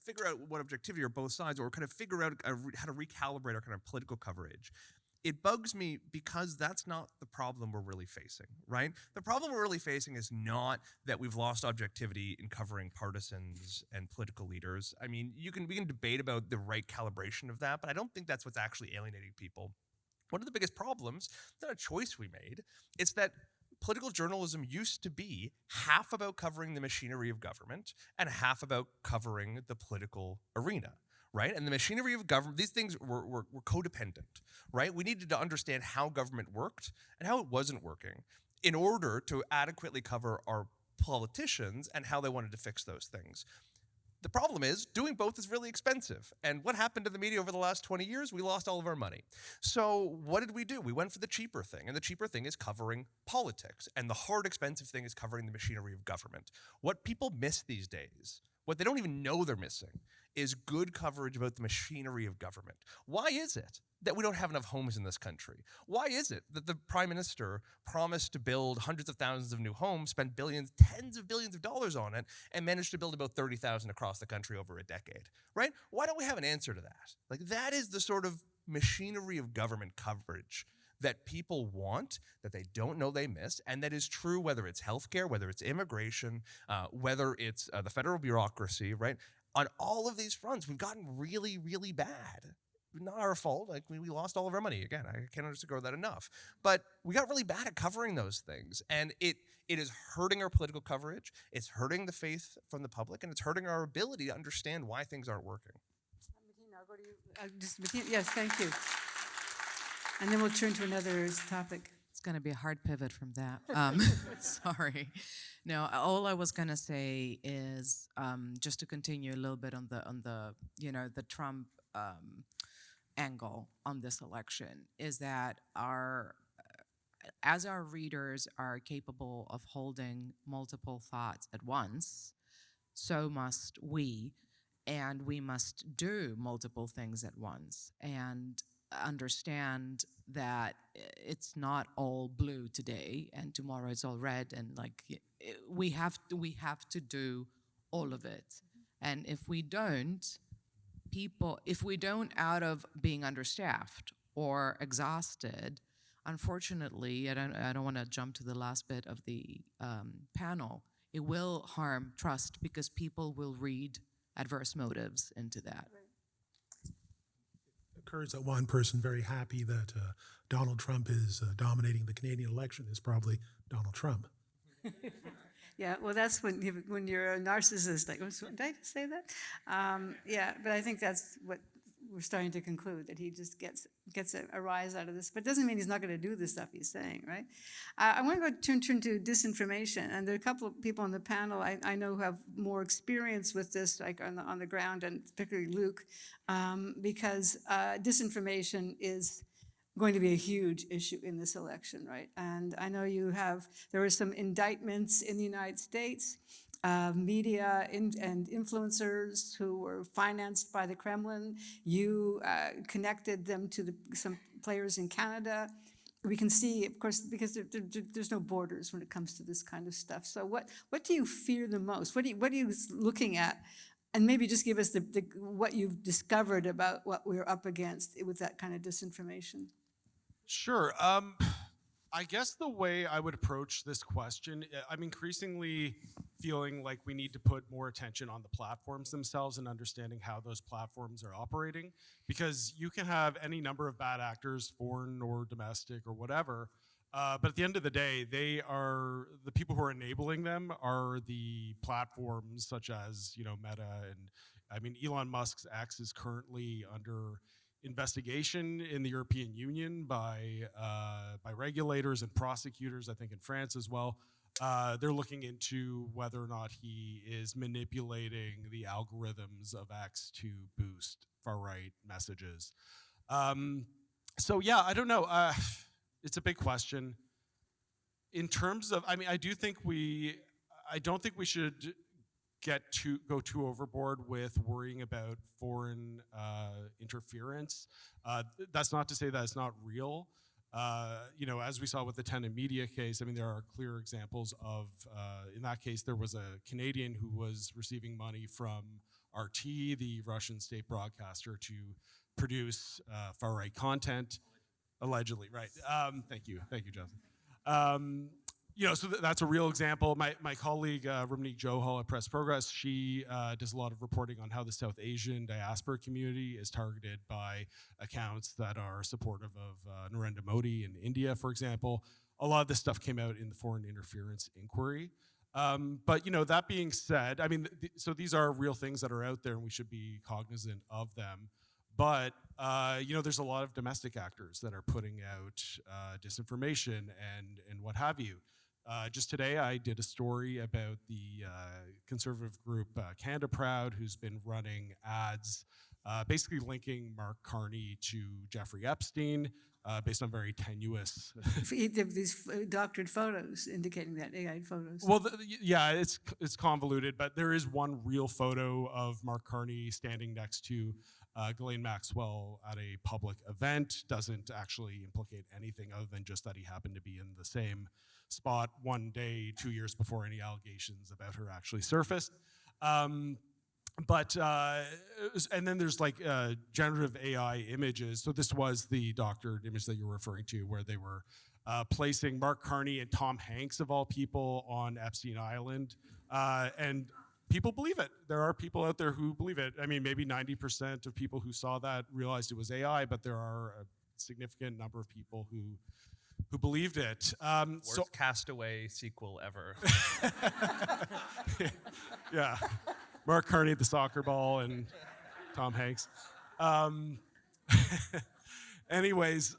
figure out what objectivity are both sides, or kind of figure out how to recalibrate our kind of political coverage, it bugs me because that's not the problem we're really facing, right? The problem we're really facing is not that we've lost objectivity in covering partisans and political leaders. I mean, we can debate about the right calibration of that, but I don't think that's what's actually alienating people. One of the biggest problems, it's not a choice we made, it's that political journalism used to be half about covering the machinery of government and half about covering the political arena, right? And the machinery of government, these things were codependent, right? We needed to understand how government worked and how it wasn't working in order to adequately cover our politicians and how they wanted to fix those things. The problem is doing both is really expensive. And what happened to the media over the last 20 years? We lost all of our money. So what did we do? We went for the cheaper thing. And the cheaper thing is covering politics. And the hard, expensive thing is covering the machinery of government. What people miss these days, what they don't even know they're missing, is good coverage about the machinery of government. Why is it that we don't have enough homes in this country? Why is it that the Prime Minister promised to build hundreds of thousands of new homes, spend billions, tens of billions of dollars on it, and managed to build about 30,000 across the country over a decade, right? Why don't we have an answer to that? That is the sort of machinery of government coverage that people want, that they don't know they miss, and that is true whether it's healthcare, whether it's immigration, whether it's the federal bureaucracy, right? On all of these fronts, we've gotten really, really bad. Not our fault. We lost all of our money. Again, I can't underscore that enough. But we got really bad at covering those things. And it is hurting our political coverage. It's hurting the faith from the public. And it's hurting our ability to understand why things aren't working. Matina, I'll go to you. Matina, yes, thank you. And then we'll turn to another topic. It's going to be a hard pivot from that. Sorry. No, all I was going to say is just to continue a little bit on the Trump angle on this election, is that as our readers are capable of holding multiple thoughts at once, so must we, and we must do multiple things at once and understand that it's not all blue today and tomorrow it's all red, and we have to do all of it. And if we don't, out of being understaffed or exhausted, unfortunately, I don't want to jump to the last bit of the panel, it will harm trust because people will read adverse motives into that. It occurs that one person very happy that Donald Trump is dominating the Canadian election is probably Donald Trump. Yeah, well, that's when you're a narcissist. Did I say that? Yeah, but I think that's what we're starting to conclude, that he just gets a rise out of this. But it doesn't mean he's not going to do the stuff he's saying, right? I want to go turn to disinformation. And there are a couple of people on the panel I know who have more experience with this, like on the ground, and particularly Luke, because disinformation is going to be a huge issue in this election, right? And I know there were some indictments in the United States of media and influencers who were financed by the Kremlin. You connected them to some players in Canada. we can see, of course, because there's no borders when it comes to this kind of stuff. So what do you fear the most? What are you looking at? And maybe just give us what you've discovered about what we're up against with that kind of disinformation. Sure. I guess the way I would approach this question, I'm increasingly feeling like we need to put more attention on the platforms themselves and understanding how those platforms are operating, because you can have any number of bad actors, foreign or domestic or whatever, but at the end of the day, the people who are enabling them are the platforms such as, Meta, and I mean, Elon Musk's X is currently under investigation in the European Union by regulators and prosecutors, I think in France as well. They're looking into whether or not he is manipulating the algorithms of X to boost far-right messages. So yeah, I don't know. It's a big question. In terms of, I don't think we should go too overboard with worrying about foreign interference. That's not to say that it's not real. As we saw with the Tenet Media case, there are clear examples of, in that case, there was a Canadian who was receiving money from RT, the Russian state broadcaster, to produce far-right content, allegedly, right? Thank you, Jonathan. So that's a real example. My colleague, Ramneek Johal at Press Progress, she does a lot of reporting on how the South Asian diaspora community is targeted by accounts that are supportive of Narendra Modi in India, for example. A lot of this stuff came out in the foreign interference inquiry. But that being said, so these are real things that are out there and we should be cognizant of them. But, there's a lot of domestic actors that are putting out disinformation and what have you. Just today, I did a story about the conservative group Canada Proud, who's been running ads basically linking Mark Carney to Jeffrey Epstein based on very tenuous... These doctored photos indicating that, AI photos. Well, yeah, it's convoluted, but there is one real photo of Mark Carney standing next to Ghislaine Maxwell at a public event. Doesn't actually implicate anything other than just that he happened to be in the same spot one day 2 years before any allegations about her actually surfaced. And then there's generative AI images. So this was the doctored image that you're referring to, where they were placing Mark Carney and Tom Hanks, of all people, on Epstein Island. And people believe it. There are people out there who believe it. Maybe 90% of people who saw that realized it was AI, but there are a significant number of people who believed it. Worst Castaway sequel ever. Yeah. Mark Carney at the soccer ball and Tom Hanks. Anyways,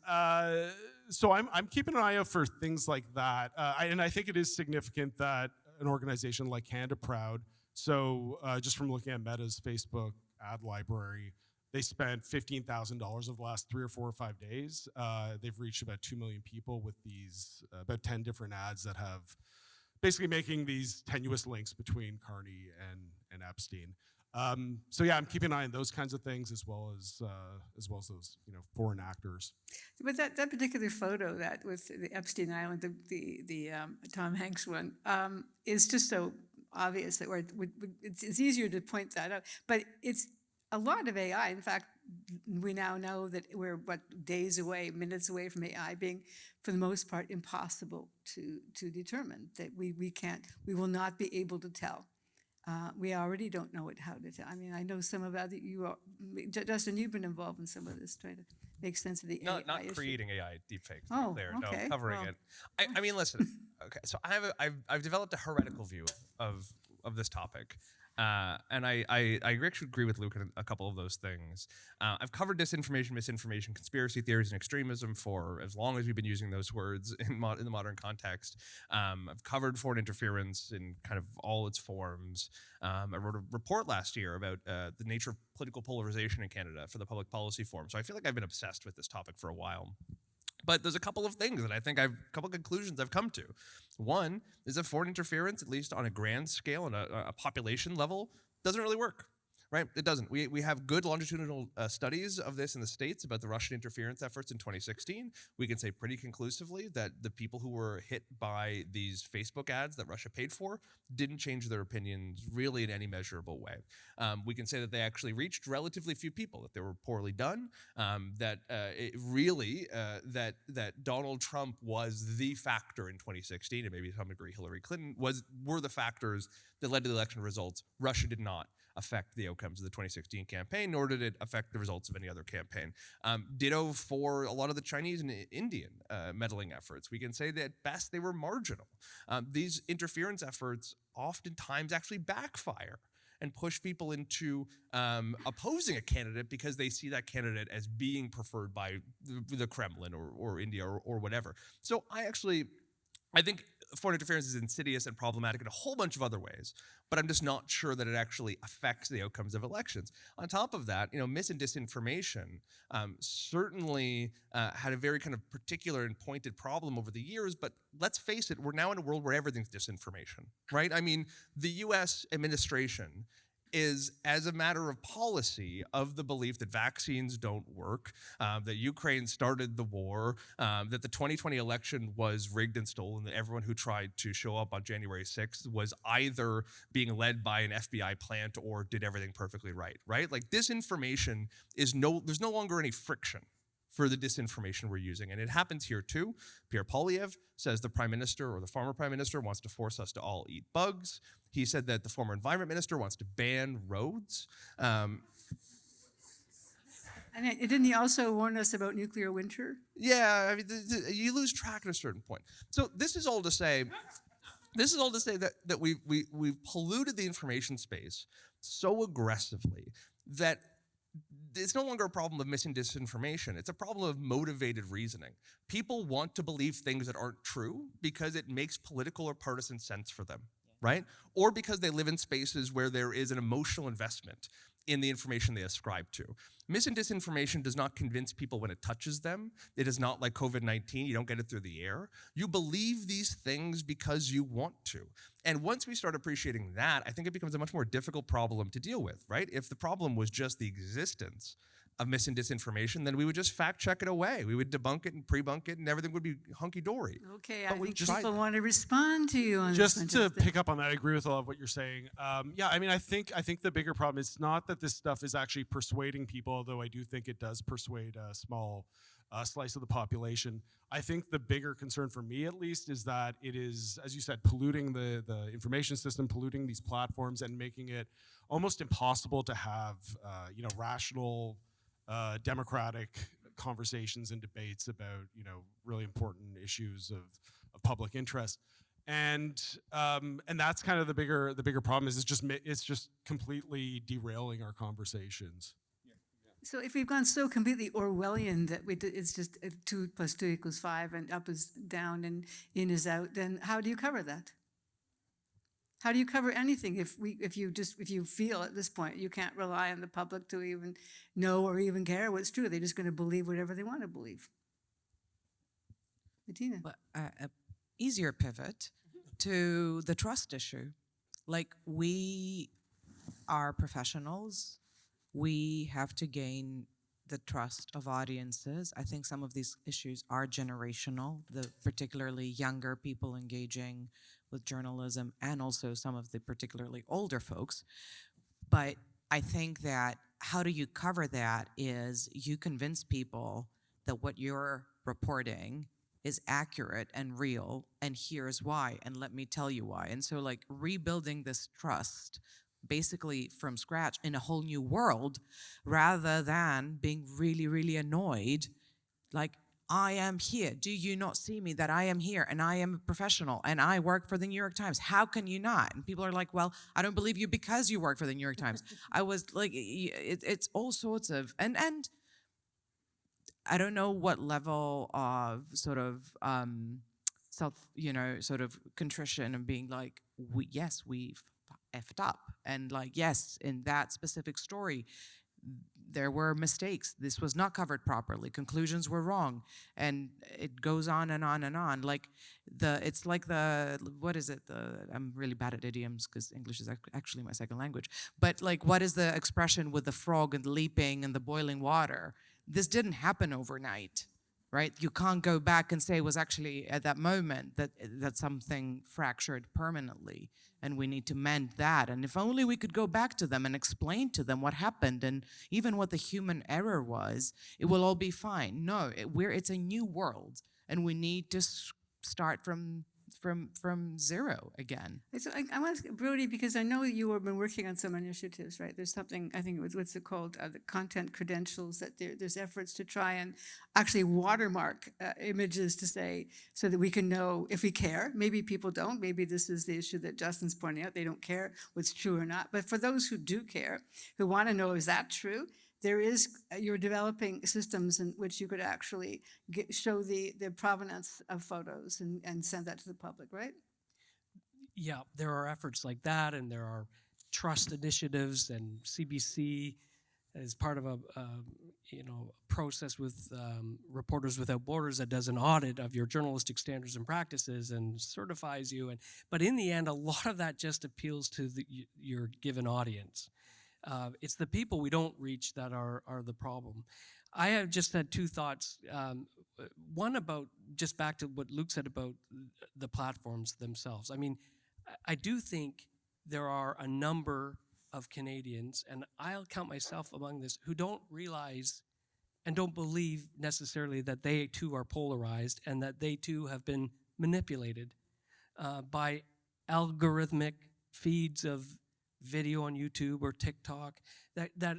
so I'm keeping an eye out for things like that. And I think it is significant that an organization like Canada Proud, so just from looking at Meta's Facebook ad library, they spent $15,000 over the last 3 or 4 or 5 days. They've reached about 2 million people with these about 10 different ads that have basically making these tenuous links between Carney and Epstein. So yeah, I'm keeping an eye on those kinds of things as well as those foreign actors. But that particular photo that with the Epstein Island, the Tom Hanks one, is just so obvious that it's easier to point that out. But it's a lot of AI. In fact, we now know that we're days away, minutes away from AI being, for the most part, impossible to determine. That we will not be able to tell. We already don't know how to tell. I know some about it. Justin, you've been involved in some of this, trying to make sense of the AI not issue. creating AI deepfakes. Oh, there, okay. No, covering it. Listen. Okay, so I've developed a heretical view of this topic. And I actually agree with Luke on a couple of those things. I've covered disinformation, misinformation, conspiracy theories, and extremism for as long as we've been using those words in the modern context. I've covered foreign interference in kind of all its forms. I wrote a report last year about the nature of political polarization in Canada for the Public Policy Forum. So I feel like I've been obsessed with this topic for a while. But there's a couple of things that I think a couple of conclusions I've come to. One is that foreign interference, at least on a grand scale and a population level, doesn't really work. right? It doesn't. We have good longitudinal studies of this in the States about the Russian interference efforts in 2016. We can say pretty conclusively that the people who were hit by these Facebook ads that Russia paid for didn't change their opinions really in any measurable way. We can say that they actually reached relatively few people, that they were poorly done, that Donald Trump was the factor in 2016, and maybe to some degree Hillary Clinton were the factors that led to the election results. Russia did not affect the outcomes of the 2016 campaign, nor did it affect the results of any other campaign. Ditto for a lot of the Chinese and Indian meddling efforts. We can say that at best they were marginal. These interference efforts oftentimes actually backfire and push people into opposing a candidate because they see that candidate as being preferred by the Kremlin or India or whatever. So I think foreign interference is insidious and problematic in a whole bunch of other ways, but I'm just not sure that it actually affects the outcomes of elections. On top of that, mis and disinformation certainly had a very kind of particular and pointed problem over the years, but let's face it, we're now in a world where everything's disinformation, right? I mean, the US administration is, as a matter of policy, of the belief that vaccines don't work, that Ukraine started the war, that the 2020 election was rigged and stolen, that everyone who tried to show up on January 6th was either being led by an FBI plant or did everything perfectly right? Like, disinformation there's no longer any friction for the disinformation we're using. And it happens here too. Pierre Poilievre says the prime minister or the former prime minister wants to force us to all eat bugs. He said that the former environment minister wants to ban roads. And didn't he also warn us about nuclear winter? Yeah, I mean, you lose track at a certain point. So this is all to say that we've polluted the information space so aggressively that it's no longer a problem of mis and disinformation. It's a problem of motivated reasoning. People want to believe things that aren't true because it makes political or partisan sense for them, right? Or because they live in spaces where there is an emotional investment in the information they ascribe to. Mis and disinformation does not convince people when it touches them. It is not like COVID-19. You don't get it through the air. You believe these things because you want to. And once we start appreciating that, I think it becomes a much more difficult problem to deal with, right? If the problem was just the existence of mis and disinformation, then we would just fact check it away. We would debunk it and pre-bunk it and everything would be hunky-dory. Okay, But I we think tried people that. want to respond to you on Just this. to pick up on that, I agree with all of what you're saying. Yeah, I mean, I think the bigger problem is not that this stuff is actually persuading people, although I do think it does persuade a small slice of the population. I think the bigger concern for me, at least, is that it is, as you said, polluting the information system, polluting these platforms, and making it almost impossible to have, rational, democratic conversations and debates about, really important issues of public interest. And that's kind of the bigger problem is it's just completely derailing our conversations. So if we've gone so completely Orwellian that it's just 2 + 2 = 5 and up is down and in is out, then how do you cover that? How do you cover anything if you feel at this point you can't rely on the public to even know or even care what's true? They're just going to believe whatever they want to believe. Matina. But a easier pivot to the trust issue. Like, we are professionals. We have to gain the trust of audiences. I think some of these issues are generational, particularly younger people engaging with journalism and also some of the particularly older folks. But I think that how do you cover that is you convince people that what you're reporting is accurate and real, and here's why, and let me tell you why. And so, like, rebuilding this trust basically from scratch in a whole new world, rather than being really, really annoyed, like, I am here. Do you not see me that I am here and I am a professional and I work for the New York Times? How can you not? And people are like, well, I don't believe you because you work for the New York Times. I was like, it's all sorts of, and I don't know what level of sort of self, sort of contrition and being like, yes, we've effed up. And like, yes, in that specific story, there were mistakes. This was not covered properly. Conclusions were wrong, and it goes on and on and on. Like it's like what is it? I'm really bad at idioms because English is actually my second language. But like, what is the expression with the frog and the leaping and the boiling water? This didn't happen overnight, right? You can't go back and say it was actually at that moment that something fractured permanently, and we need to mend that. And if only we could go back to them and explain to them what happened and even what the human error was, it will all be fine. No, it's a new world, and we need to start from zero again. So I want to ask Brodie, because I know you have been working on some initiatives, right? There's something, I think it was, what's it called, the content credentials, that there's efforts to try and actually watermark images to say, so that we can know if we care. Maybe people don't. Maybe this is the issue that Justin's pointing out. They don't care what's true or not. But for those who do care, who want to know, is that true? You're developing systems in which you could actually show the provenance of photos and send that to the public, right? Yeah, there are efforts like that, and there are trust initiatives, and CBC is part of a process with Reporters Without Borders that does an audit of your journalistic standards and practices and certifies you. But in the end, a lot of that just appeals to your given audience. It's the people we don't reach that are the problem. I have just had two thoughts. One about, just back to what Luke said about the platforms themselves. I mean, I do think there are a number of Canadians, and I'll count myself among this, who don't realize and don't believe necessarily that they too are polarized and that they too have been manipulated by algorithmic feeds of video on YouTube or TikTok that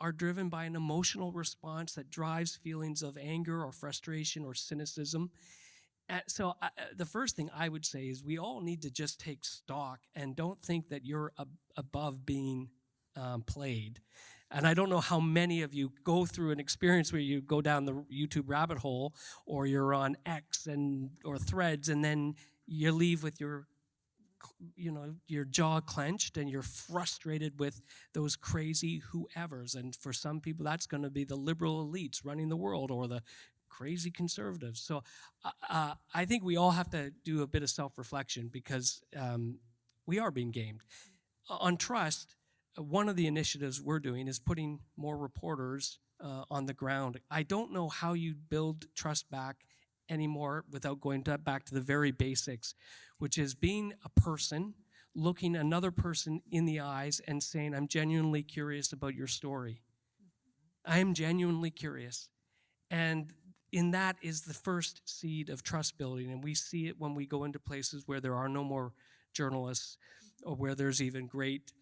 are driven by an emotional response that drives feelings of anger or frustration or cynicism. So the first thing I would say is we all need to just take stock and don't think that you're above being played. And I don't know how many of you go through an experience where you go down the YouTube rabbit hole, or you're on X or Threads, and then you leave with your jaw clenched and you're frustrated with those crazy whoever's. And for some people, that's going to be the liberal elites running the world or the crazy conservatives. So I think we all have to do a bit of self-reflection, because we are being gamed. On trust, one of the initiatives we're doing is putting more reporters on the ground. I don't know how you build trust back anymore without going back to the very basics, which is being a person, looking another person in the eyes and saying, I'm genuinely curious about your story. I am genuinely curious. And in that is the first seed of trust building. And we see it when we go into places where there are no more journalists, or where there's even great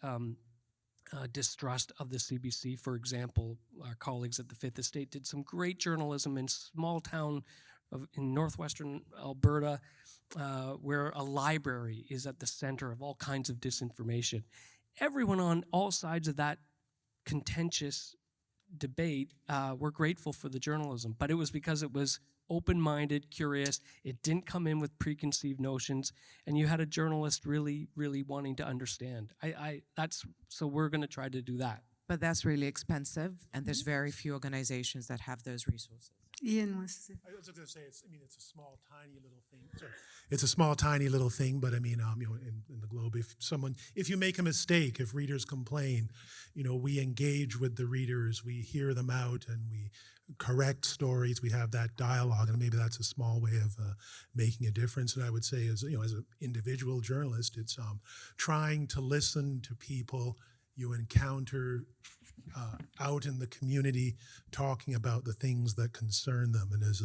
distrust of the CBC. For example, our colleagues at the Fifth Estate did some great journalism in small town in northwestern Alberta, where a library is at the center of all kinds of disinformation. Everyone on all sides of that contentious debate were grateful for the journalism, but it was because it was open-minded, curious. It didn't come in with preconceived notions, and you had a journalist really, really wanting to understand. So we're going to try to do that. But that's really expensive, and there's very few organizations that have those resources. Ian wants to say. I was going to say, it's a small, tiny little thing. Sorry. It's a small, tiny little thing, but I mean, in the Globe, if you make a mistake, if readers complain, we engage with the readers, we hear them out, and we correct stories. We have that dialogue, and maybe that's a small way of making a difference. And I would say, as an individual journalist, it's trying to listen to people you encounter out in the community, talking about the things that concern them. And as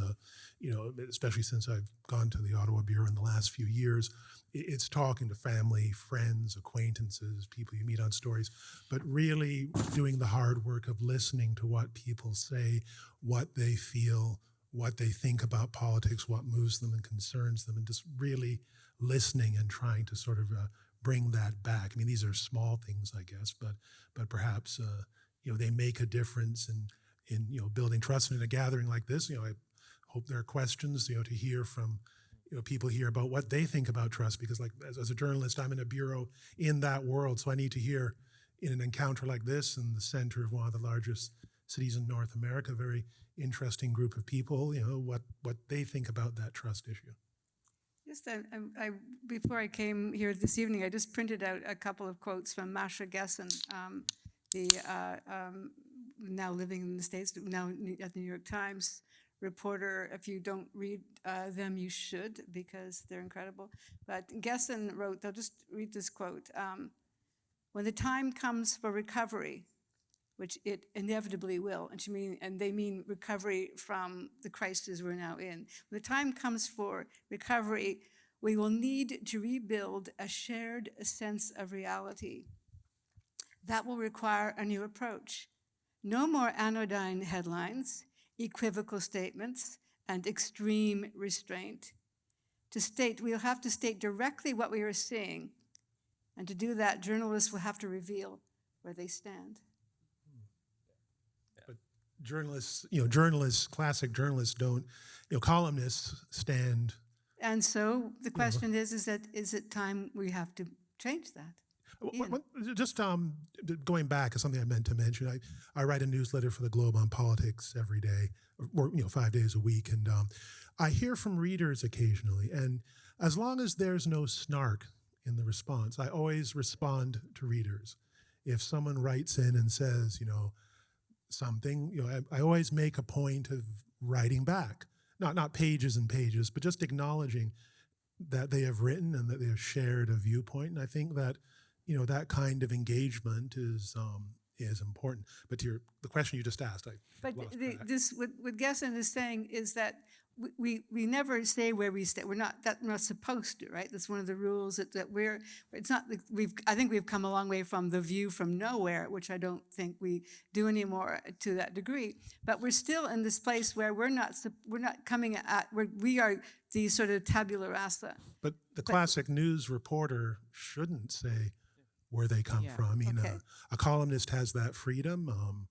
especially since I've gone to the Ottawa Bureau in the last few years, it's talking to family, friends, acquaintances, people you meet on stories, but really doing the hard work of listening to what people say, what they feel, what they think about politics, what moves them and concerns them, and just really listening and trying to sort of bring that back. I mean, these are small things, I guess, but perhaps they make a difference in building trust. And in a gathering like this, I hope there are questions, to hear from people here about what they think about trust, because like as a journalist, I'm in a bureau in that world, so I need to hear in an encounter like this in the center of one of the largest cities in North America, a very interesting group of people, what they think about that trust issue. Just, before I came here this evening, I just printed out a couple of quotes from Masha Gessen, the now living in the States, now at the New York Times reporter. If you don't read them, you should, because they're incredible. But Gessen wrote, I'll just read this quote, when the time comes for recovery, which it inevitably will, and they mean recovery from the crisis we're now in. When the time comes for recovery, we will need to rebuild a shared sense of reality. That will require a new approach. No more anodyne headlines, equivocal statements, and extreme restraint. We'll have to state directly what we are seeing, and to do that, journalists will have to reveal where they stand. Classic journalists don't, columnists stand. And so the question is it time we have to change that? Just going back is something I meant to mention. I write a newsletter for the Globe on politics every day, or 5 days a week, and I hear from readers occasionally. And as long as there's no snark in the response, I always respond to readers. If someone writes in and says, something, I always make a point of writing back, not pages and pages, but just acknowledging that they have written and that they have shared a viewpoint. And I think that, that kind of engagement is important. But to the question you just asked, what Gessen is saying is that we never say where we stay. We're not supposed to, right? That's one of the rules that we're. It's not. I think we've come a long way from the view from nowhere, which I don't think we do anymore to that degree. But we're still in this place where we're not coming at. We are the sort of tabula rasa. But the classic news reporter shouldn't say where they come from. I mean, a columnist has that freedom.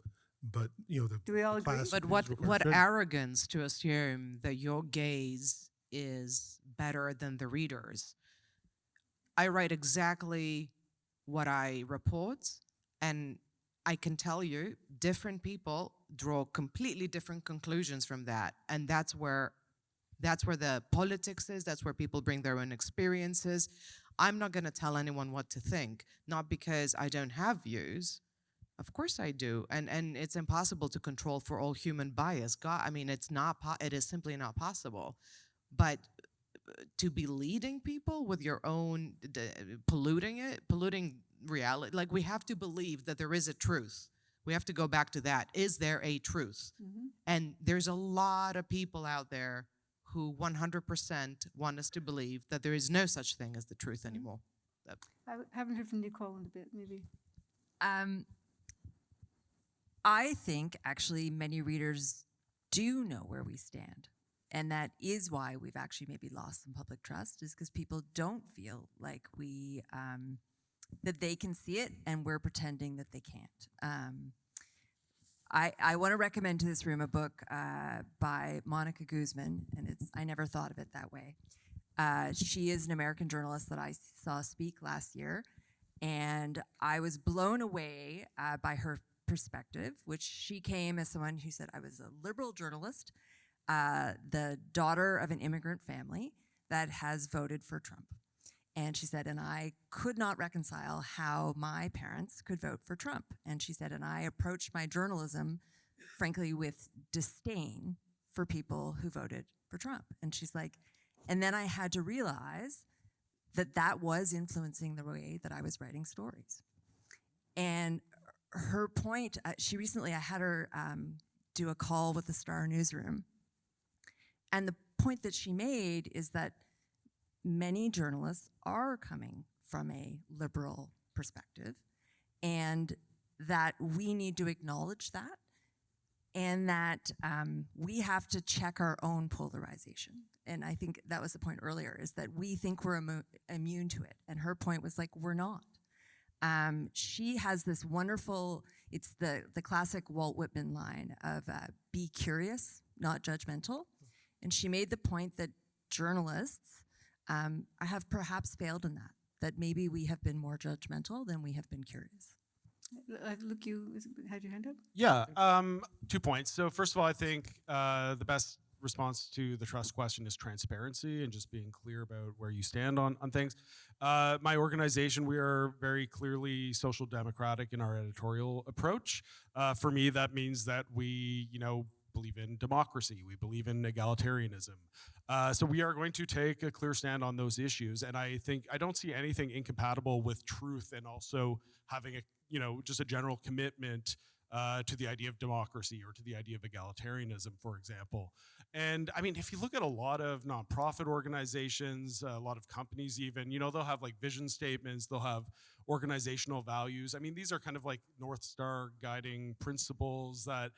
But do we all agree? But what arrogance to assume that your gaze is better than the reader's. I write exactly what I report, and I can tell you different people draw completely different conclusions from that, and that's where the politics is. That's where people bring their own experiences. I'm not going to tell anyone what to think, not because I don't have views. Of course I do, and it's impossible to control for all human bias. It is simply not possible. But to be leading people with your own polluting reality, like we have to believe that there is a truth. We have to go back to that. Is there a truth? Mm-hmm. And there's a lot of people out there who 100% want us to believe that there is no such thing as the truth anymore. I haven't heard from Nicole in a bit, maybe. I think actually many readers do know where we stand. And that is why we've actually maybe lost some public trust, is because people don't feel like that they can see it and we're pretending that they can't. I want to recommend to this room a book by Monica Guzman, and I never thought of it that way. She is an American journalist that I saw speak last year, and I was blown away by her perspective, which she came as someone who said, I was a liberal journalist, the daughter of an immigrant family that has voted for Trump. And she said, and I could not reconcile how my parents could vote for Trump. And she said, and I approached my journalism, frankly, with disdain for people who voted for Trump. And she's like, and then I had to realize that was influencing the way that I was writing stories. And her point, I had her do a call with the Star newsroom. And the point that she made is that many journalists are coming from a liberal perspective, and that we need to acknowledge that, and that we have to check our own polarization. And I think that was the point earlier, is that we think we're immune to it. And her point was like, we're not. She has this wonderful, it's the classic Walt Whitman line of be curious, not judgmental. And she made the point that journalists have perhaps failed in that maybe we have been more judgmental than we have been curious. Look, you had your hand up? Yeah, 2 points. So first of all, I think the best response to the trust question is transparency and just being clear about where you stand on things. My organization, we are very clearly social democratic in our editorial approach. For me, that means that we, believe in democracy. We believe in egalitarianism. So we are going to take a clear stand on those issues. And I don't see anything incompatible with truth and also having just a general commitment to the idea of democracy or to the idea of egalitarianism, for example. And I mean, if you look at a lot of nonprofit organizations, a lot of companies even, they'll have like vision statements, they'll have organizational values. I mean, these are kind of like North Star guiding principles that,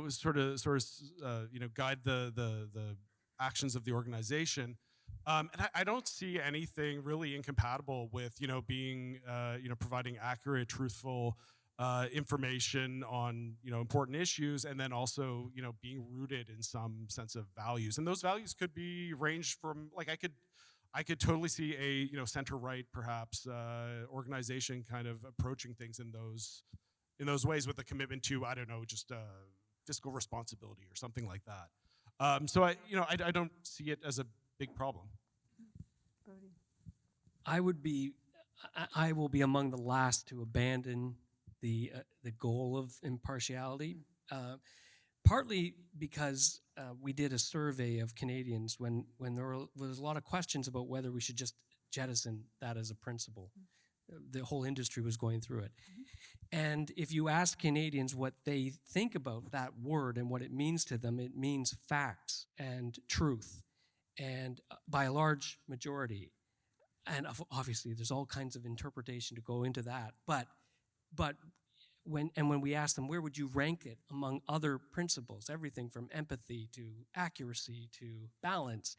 sort of guide the actions of the organization. And I don't see anything really incompatible with, being, providing accurate, truthful information on, important issues, and then also, being rooted in some sense of values. And those values could be ranged from, like, I could totally see a, center-right, perhaps, organization kind of approaching things in those ways with a commitment to, I don't know, just fiscal responsibility or something like that. So I don't see it as a big problem. Brodie. I will be among the last to abandon the goal of impartiality, partly because we did a survey of Canadians when there was a lot of questions about whether we should just jettison that as a principle. The whole industry was going through it. And if you ask Canadians what they think about that word and what it means to them, it means facts and truth, and by a large majority. And obviously, there's all kinds of interpretation to go into that. But when we asked them, where would you rank it among other principles, everything from empathy to accuracy to balance,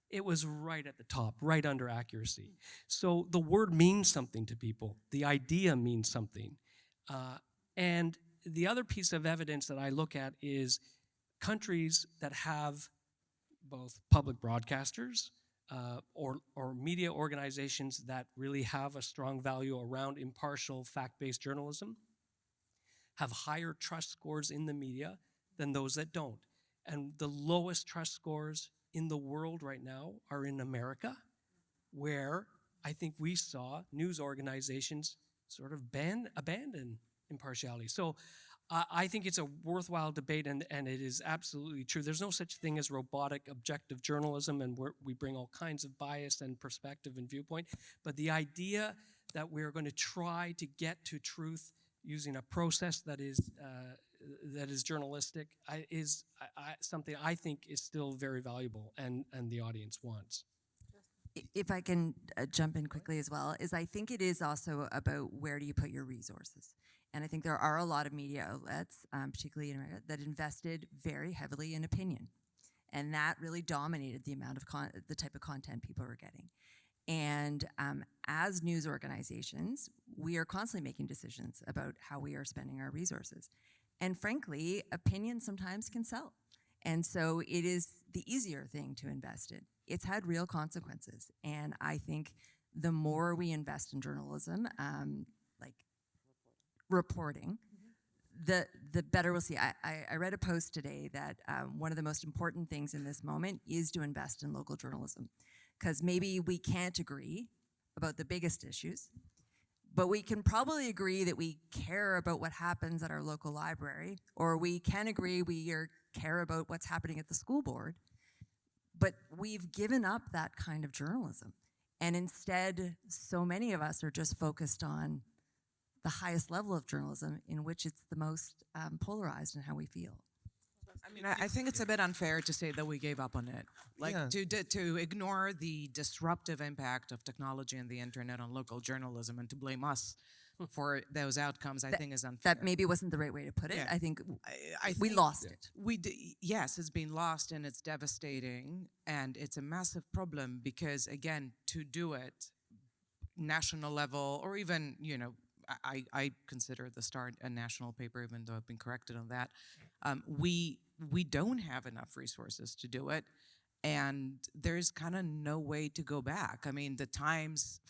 it was right at the top, right under accuracy. So the word means something to people. The idea means something. And the other piece of evidence that I look at is countries that have both public broadcasters or media organizations that really have a strong value around impartial, fact-based journalism have higher trust scores in the media than those that don't. And the lowest trust scores in the world right now are in America, where I think we saw news organizations sort of abandon impartiality. So I think it's a worthwhile debate, and it is absolutely true. There's no such thing as robotic objective journalism, and we bring all kinds of bias and perspective and viewpoint. But the idea that we're going to try to get to truth using a process that is journalistic is something I think is still very valuable, and the audience wants. If I can jump in quickly as well, is I think it is also about where do you put your resources. And I think there are a lot of media outlets, particularly in America, that invested very heavily in opinion. And that really dominated the amount of the type of content people were getting. And as news organizations, we are constantly making decisions about how we are spending our resources. And frankly, opinion sometimes can sell. And so it is the easier thing to invest in. It's had real consequences. And I think the more we invest in journalism, like reporting, the better we'll see. I read a post today that one of the most important things in this moment is to invest in local journalism. Because maybe we can't agree about the biggest issues, but we can probably agree that we care about what happens at our local library, or we can agree we care about what's happening at the school board, but we've given up that kind of journalism. And instead, so many of us are just focused on the highest level of journalism, in which it's the most polarized in how we feel. I mean, I think it's a bit unfair to say that we gave up on it. Like, to ignore the disruptive impact of technology and the internet on local journalism and to blame us for those outcomes, I think is unfair. That maybe wasn't the right way to put it. Yeah. I think I we think lost it. Yes, it's been lost and it's devastating and it's a massive problem because, again, to do it national level or even, I consider the Star a national paper, even though I've been corrected on that. We don't have enough resources to do it, and there's kind of no way to go back. I mean, the Times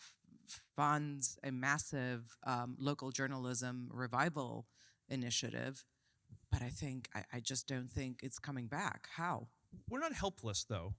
funds a massive local journalism revival initiative, but I just don't think it's coming back. How? We're not helpless, though.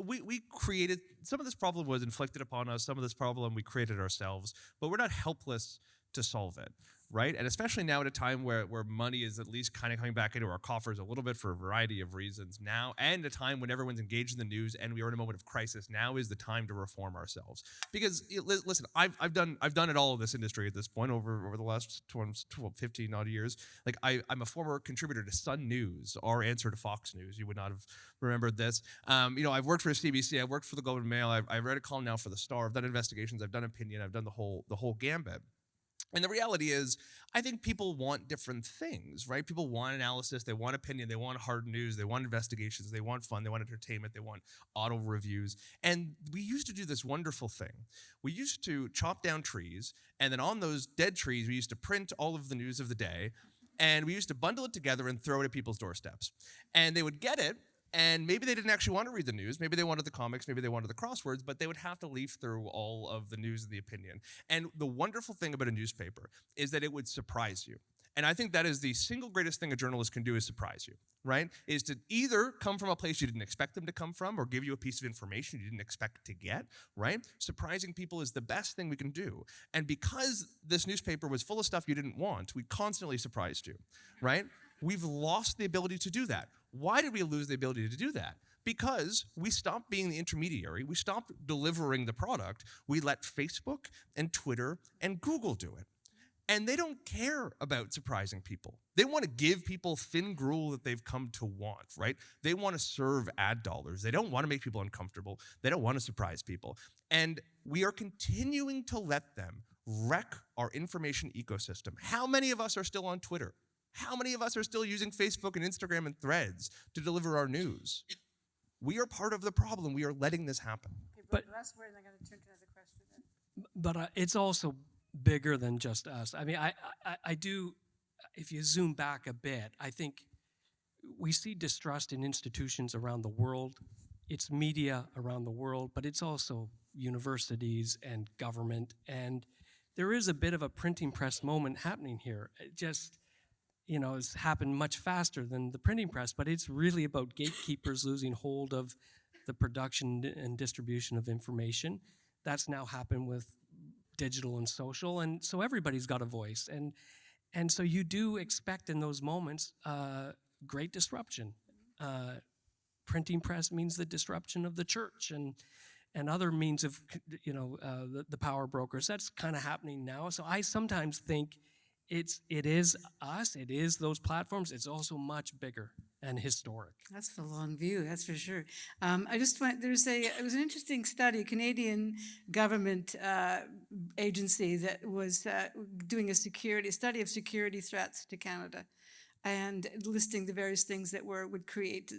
We created, some of this problem was inflicted upon us, some of this problem we created ourselves, but we're not helpless to solve it, right? And especially now at a time where money is at least kind of coming back into our coffers a little bit for a variety of reasons now, and a time when everyone's engaged in the news and we are in a moment of crisis, now is the time to reform ourselves. Because listen, I've done it all in this industry at this point over the last 15 odd years. Like I'm a former contributor to Sun News, our answer to Fox News. You would not have remembered this. I've worked for CBC, I've worked for the Globe and Mail, I've read a column now for the Star, I've done investigations, I've done opinion, I've done the whole gambit. And the reality is, I think people want different things, right? People want analysis, they want opinion, they want hard news, they want investigations, they want fun, they want entertainment, they want auto reviews. And we used to do this wonderful thing. We used to chop down trees, and then on those dead trees, we used to print all of the news of the day, and we used to bundle it together and throw it at people's doorsteps. And they would get it, and maybe they didn't actually want to read the news. Maybe they wanted the comics. Maybe they wanted the crosswords. But they would have to leaf through all of the news and the opinion. And the wonderful thing about a newspaper is that it would surprise you. And I think that is the single greatest thing a journalist can do, is surprise you, right? Is to either come from a place you didn't expect them to come from, or give you a piece of information you didn't expect to get, right? Surprising people is the best thing we can do. And because this newspaper was full of stuff you didn't want, we constantly surprised you, right? We've lost the ability to do that. Why did we lose the ability to do that? Because we stopped being the intermediary. We stopped delivering the product. We let Facebook and Twitter and Google do it. And they don't care about surprising people. They want to give people thin gruel that they've come to want, right? They want to serve ad dollars. They don't want to make people uncomfortable. They don't want to surprise people. And we are continuing to let them wreck our information ecosystem. How many of us are still on Twitter? How many of us are still using Facebook and Instagram and Threads to deliver our news? We are part of the problem. We are letting this happen. Okay, But- last word, and I'm going to turn to another question then. But it's also bigger than just us. I mean, I do, if you zoom back a bit, I think we see distrust in institutions around the world. It's media around the world, but it's also universities and government. And there is a bit of a printing press moment happening here. It just, it's happened much faster than the printing press, but it's really about gatekeepers losing hold of the production and distribution of information. That's now happened with digital and social, and so everybody's got a voice. And so you do expect in those moments great disruption. Printing press means the disruption of the church and other means of, the power brokers. That's kind of happening now. So I sometimes think it is us, it is those platforms. It's also much bigger and historic. That's the long view, that's for sure. I just went, it was an interesting study, a Canadian government agency that was doing a study of security threats to Canada, and listing the various things that would create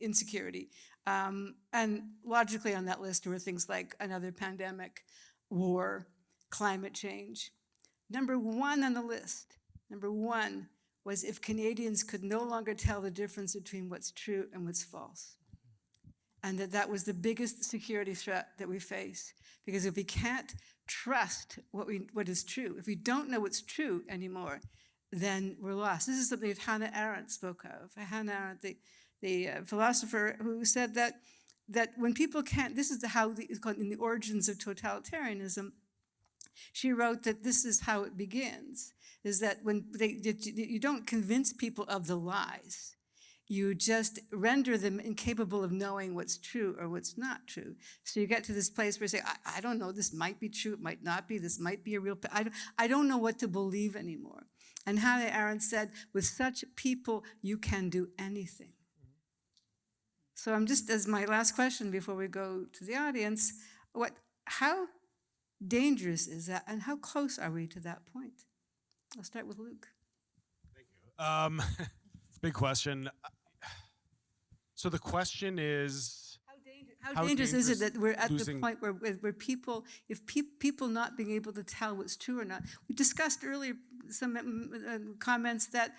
insecurity. And logically on that list were things like another pandemic, war, climate change. Number one on the list, was if Canadians could no longer tell the difference between what's true and what's false. And that was the biggest security threat that we face. Because if we can't trust what is true, if we don't know what's true anymore, then we're lost. This is something that Hannah Arendt spoke of. Hannah Arendt, the philosopher who said that when people can't, this is it's called in the origins of totalitarianism. She wrote that this is how it begins, is that when you don't convince people of the lies, you just render them incapable of knowing what's true or what's not true. So you get to this place where you say, I don't know, this might be true, it might not be, this might be a real, I don't know what to believe anymore. And Hannah Arendt said, with such people, you can do anything. So I'm just, as my last question before we go to the audience, how dangerous is that, and how close are we to that point? I'll start with Luke. Thank you. Big question. So the question is, How dangerous is it that we're at the losing- point where people, if people not being able to tell what's true or not? We discussed earlier some comments that,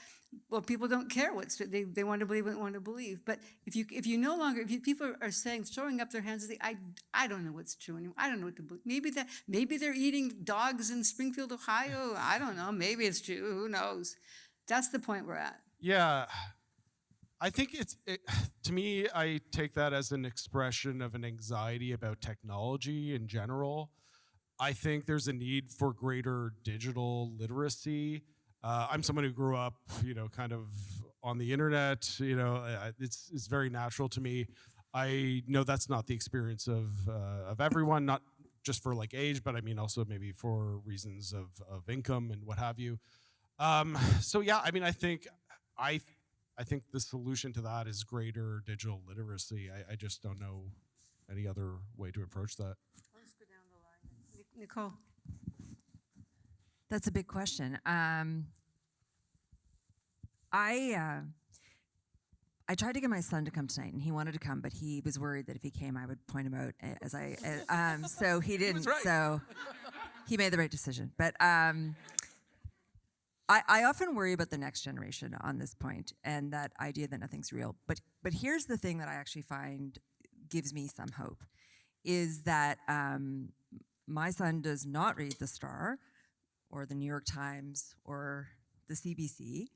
well, people don't care what's true. They want to believe what they want to believe. But if you no longer, if people are saying, throwing up their hands and saying, I don't know what's true anymore. I don't know what to believe. Maybe they're eating dogs in Springfield, Ohio. I don't know. Maybe it's true. Who knows? That's the point we're at. Yeah, I think to me, I take that as an expression of an anxiety about technology in general. I think there's a need for greater digital literacy. I'm someone who grew up, kind of on the internet. It's very natural to me. I know that's not the experience of everyone, not just for like age, but I mean also maybe for reasons of income and what have you. So yeah, I mean, I think the solution to that is greater digital literacy. I just don't know any other way to approach that. Let's go down the line. Nicole. That's a big question. I tried to get my son to come tonight, and he wanted to come, but he was worried that if he came, I would point him out so he didn't. right. So he made the right decision. But I often worry about the next generation on this point, and that idea that nothing's real. But here's the thing that I actually find gives me some hope, is that my son does not read the Star or the New York Times or the CBC,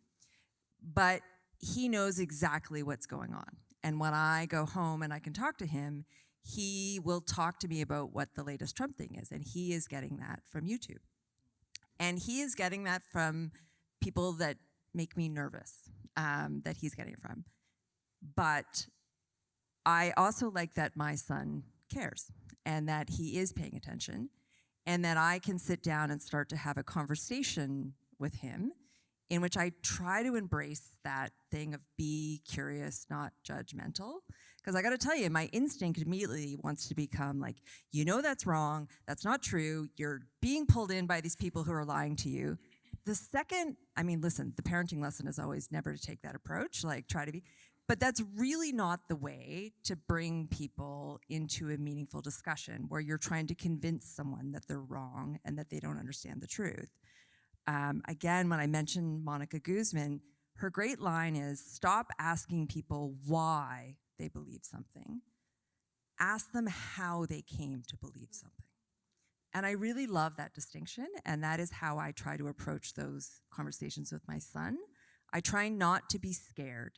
but he knows exactly what's going on. And when I go home and I can talk to him, he will talk to me about what the latest Trump thing is, and he is getting that from YouTube. And he is getting that from people that make me nervous, that he's getting it from. But I also like that my son cares and that he is paying attention and that I can sit down and start to have a conversation with him in which I try to embrace that thing of be curious, not judgmental. Because I got to tell you, my instinct immediately wants to become like, that's wrong, that's not true, you're being pulled in by these people who are lying to you. The second, listen, the parenting lesson is always never to take that approach, like try to be, but that's really not the way to bring people into a meaningful discussion where you're trying to convince someone that they're wrong and that they don't understand the truth. Again, when I mentioned Monica Guzman, her great line is, stop asking people why they believe something. Ask them how they came to believe something. And I really love that distinction, and that is how I try to approach those conversations with my son. I try not to be scared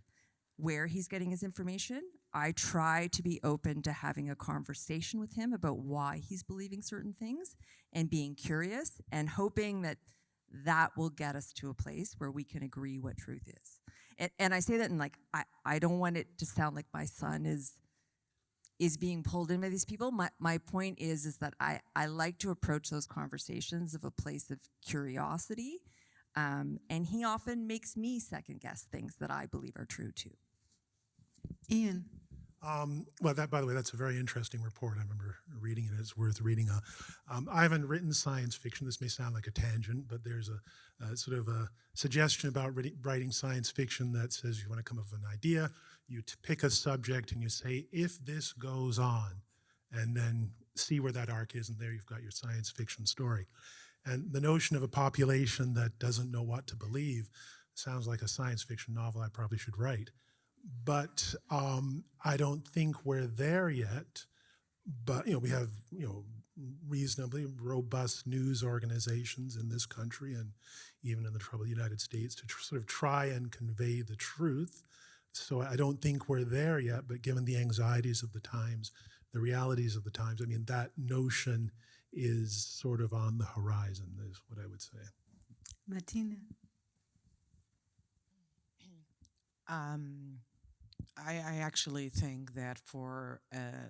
where he's getting his information. I try to be open to having a conversation with him about why he's believing certain things and being curious and hoping that that will get us to a place where we can agree what truth is. And I say that in I don't want it to sound like my son is being pulled in by these people. My point is that I like to approach those conversations of a place of curiosity, and he often makes me second guess things that I believe are true too. Ian. Well, by the way, that's a very interesting report. I remember reading it. It's worth reading. I haven't written science fiction. This may sound like a tangent, but there's a sort of a suggestion about writing science fiction that says you want to come up with an idea, you pick a subject, and you say, if this goes on, and then see where that arc is, and there you've got your science fiction story. And the notion of a population that doesn't know what to believe sounds like a science fiction novel I probably should write. But I don't think we're there yet. But we have reasonably robust news organizations in this country and even in the troubled United States to sort of try and convey the truth. So I don't think we're there yet. But given the anxieties of the times, the realities of the times, that notion is sort of on the horizon, is what I would say. Matina. I actually think that for an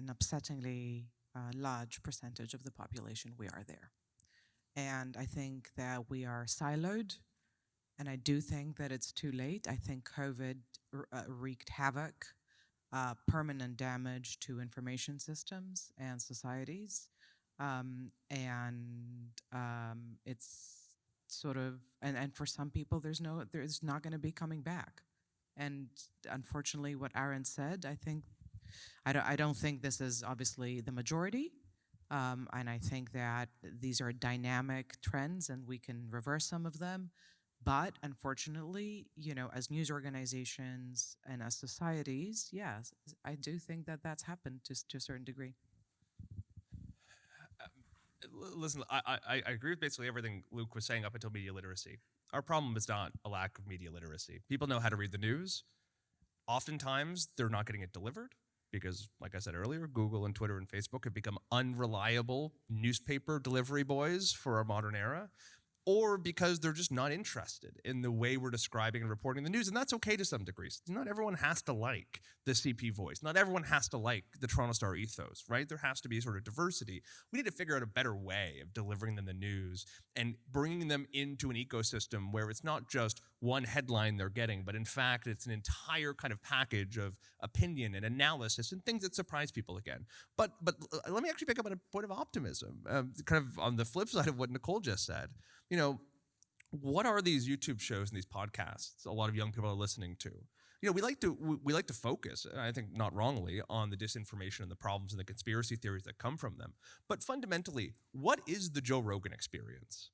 upsettingly large percentage of the population, we are there. And I think that we are siloed, and I do think that it's too late. I think COVID wreaked havoc, permanent damage to information systems and societies. It's sort of, and for some people, there's not going to be coming back. And unfortunately, what Aaron said, I think I don't think this is obviously the majority. And I think that these are dynamic trends and we can reverse some of them. But unfortunately, as news organizations and as societies, yes, I do think that that's happened to a certain degree. Listen, I agree with basically everything Luke was saying up until media literacy. Our problem is not a lack of media literacy. People know how to read the news. Oftentimes, they're not getting it delivered because, like I said earlier, Google and Twitter and Facebook have become unreliable newspaper delivery boys for our modern era, or because they're just not interested in the way we're describing and reporting the news. And that's okay to some degrees. Not everyone has to like the CP voice. Not everyone has to like the Toronto Star ethos, right? There has to be sort of diversity. We need to figure out a better way of delivering them the news and bringing them into an ecosystem where it's not just one headline they're getting, but in fact, it's an entire kind of package of opinion and analysis and things that surprise people again. But let me actually pick up on a point of optimism, kind of on the flip side of what Nicole just said. What are these YouTube shows and these podcasts a lot of young people are listening to? We like to focus, and I think not wrongly, on the disinformation and the problems and the conspiracy theories that come from them. But fundamentally, what is the Joe Rogan Experience?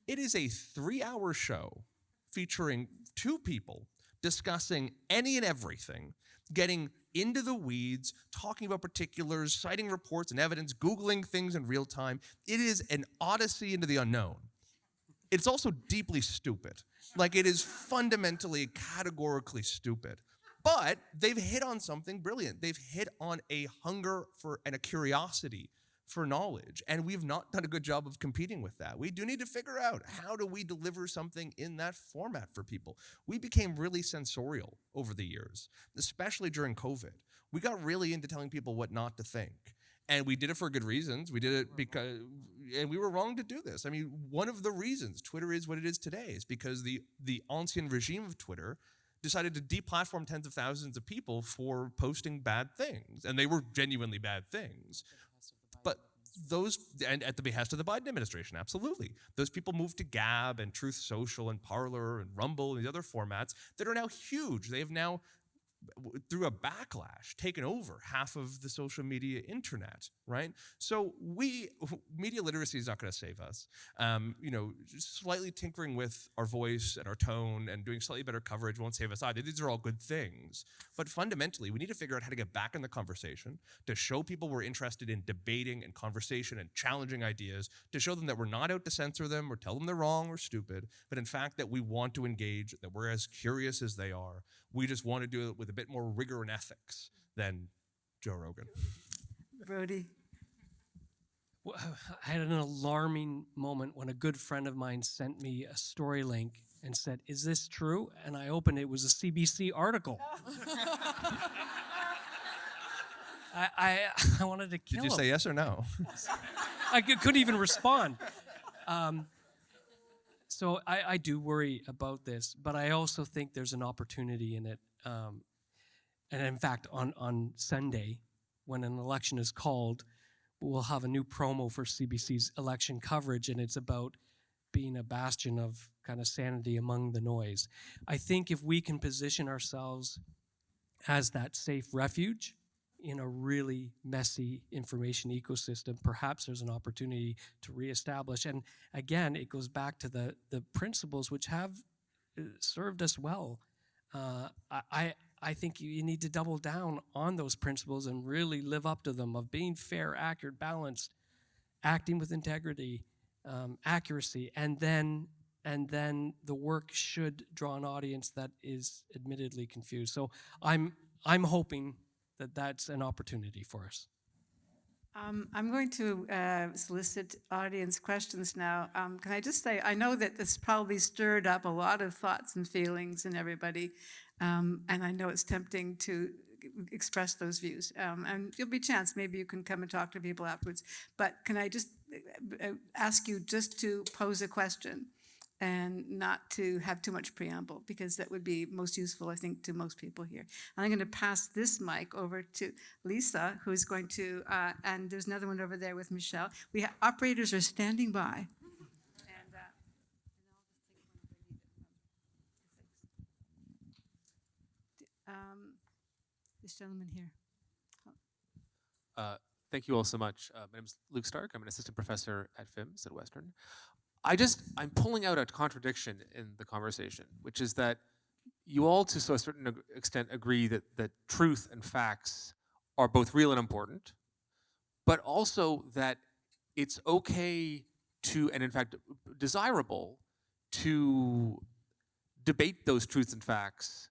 It is a 3-hour show featuring 2 people discussing any and everything, getting into the weeds, talking about particulars, citing reports and evidence, Googling things in real time. It is an odyssey into the unknown. It's also deeply stupid. Like, it is fundamentally, categorically stupid. But they've hit on something brilliant. They've hit on a hunger for and a curiosity for knowledge. And we've not done a good job of competing with that. We do need to figure out, how do we deliver something in that format for people? We became really sensorial over the years, especially during COVID. We got really into telling people what not to think. And we did it for good reasons. We did it because, and we were wrong to do this. I mean, one of the reasons Twitter is what it is today is because the ancien regime of Twitter decided to deplatform tens of thousands of people for posting bad things. And they were genuinely bad things. But those, and at the behest of the Biden administration, absolutely. Those people moved to Gab and Truth Social and Parler and Rumble and the other formats that are now huge. They have now, through a backlash, taken over half of the social media internet, right? So media literacy is not going to save us. Just slightly tinkering with our voice and our tone and doing slightly better coverage won't save us either. These are all good things. But fundamentally, we need to figure out how to get back in the conversation, to show people we're interested in debating and conversation and challenging ideas, to show them that we're not out to censor them or tell them they're wrong or stupid, but in fact that we want to engage, that we're as curious as they are. We just want to do it with a bit more rigor and ethics than Joe Rogan. Brodie. Well, I had an alarming moment when a good friend of mine sent me a story link and said, "Is this true?" And I opened it. It was a CBC article. I wanted to kill him. Did you say yes or no? I couldn't even respond. So I do worry about this, but I also think there's an opportunity in it. And in fact, on Sunday, when an election is called, we'll have a new promo for CBC's election coverage, and it's about being a bastion of kind of sanity among the noise. I think if we can position ourselves as that safe refuge in a really messy information ecosystem, perhaps there's an opportunity to reestablish. And again, it goes back to the principles which have served us well. I think you need to double down on those principles and really live up to them, of being fair, accurate, balanced, acting with integrity, accuracy, and then the work should draw an audience that is admittedly confused. So I'm hoping that that's an opportunity for us. I'm going to solicit audience questions now. Can I just say, I know that this probably stirred up a lot of thoughts and feelings in everybody, and I know it's tempting to express those views. And there'll be a chance, maybe you can come and talk to people afterwards. But can I just ask you just to pose a question and not to have too much preamble, because that would be most useful, I think, to most people here. And I'm going to pass this mic over to Lisa, who's going to, and there's another one over there with Michelle. Operators are standing by. And this gentleman here. Thank you all so much. My name is Luke Stark. I'm an assistant professor at FIMS at Western. I'm pulling out a contradiction in the conversation, which is that you all, to a certain extent, agree that truth and facts are both real and important, but also that it's okay to, and in fact desirable, to debate those truths and facts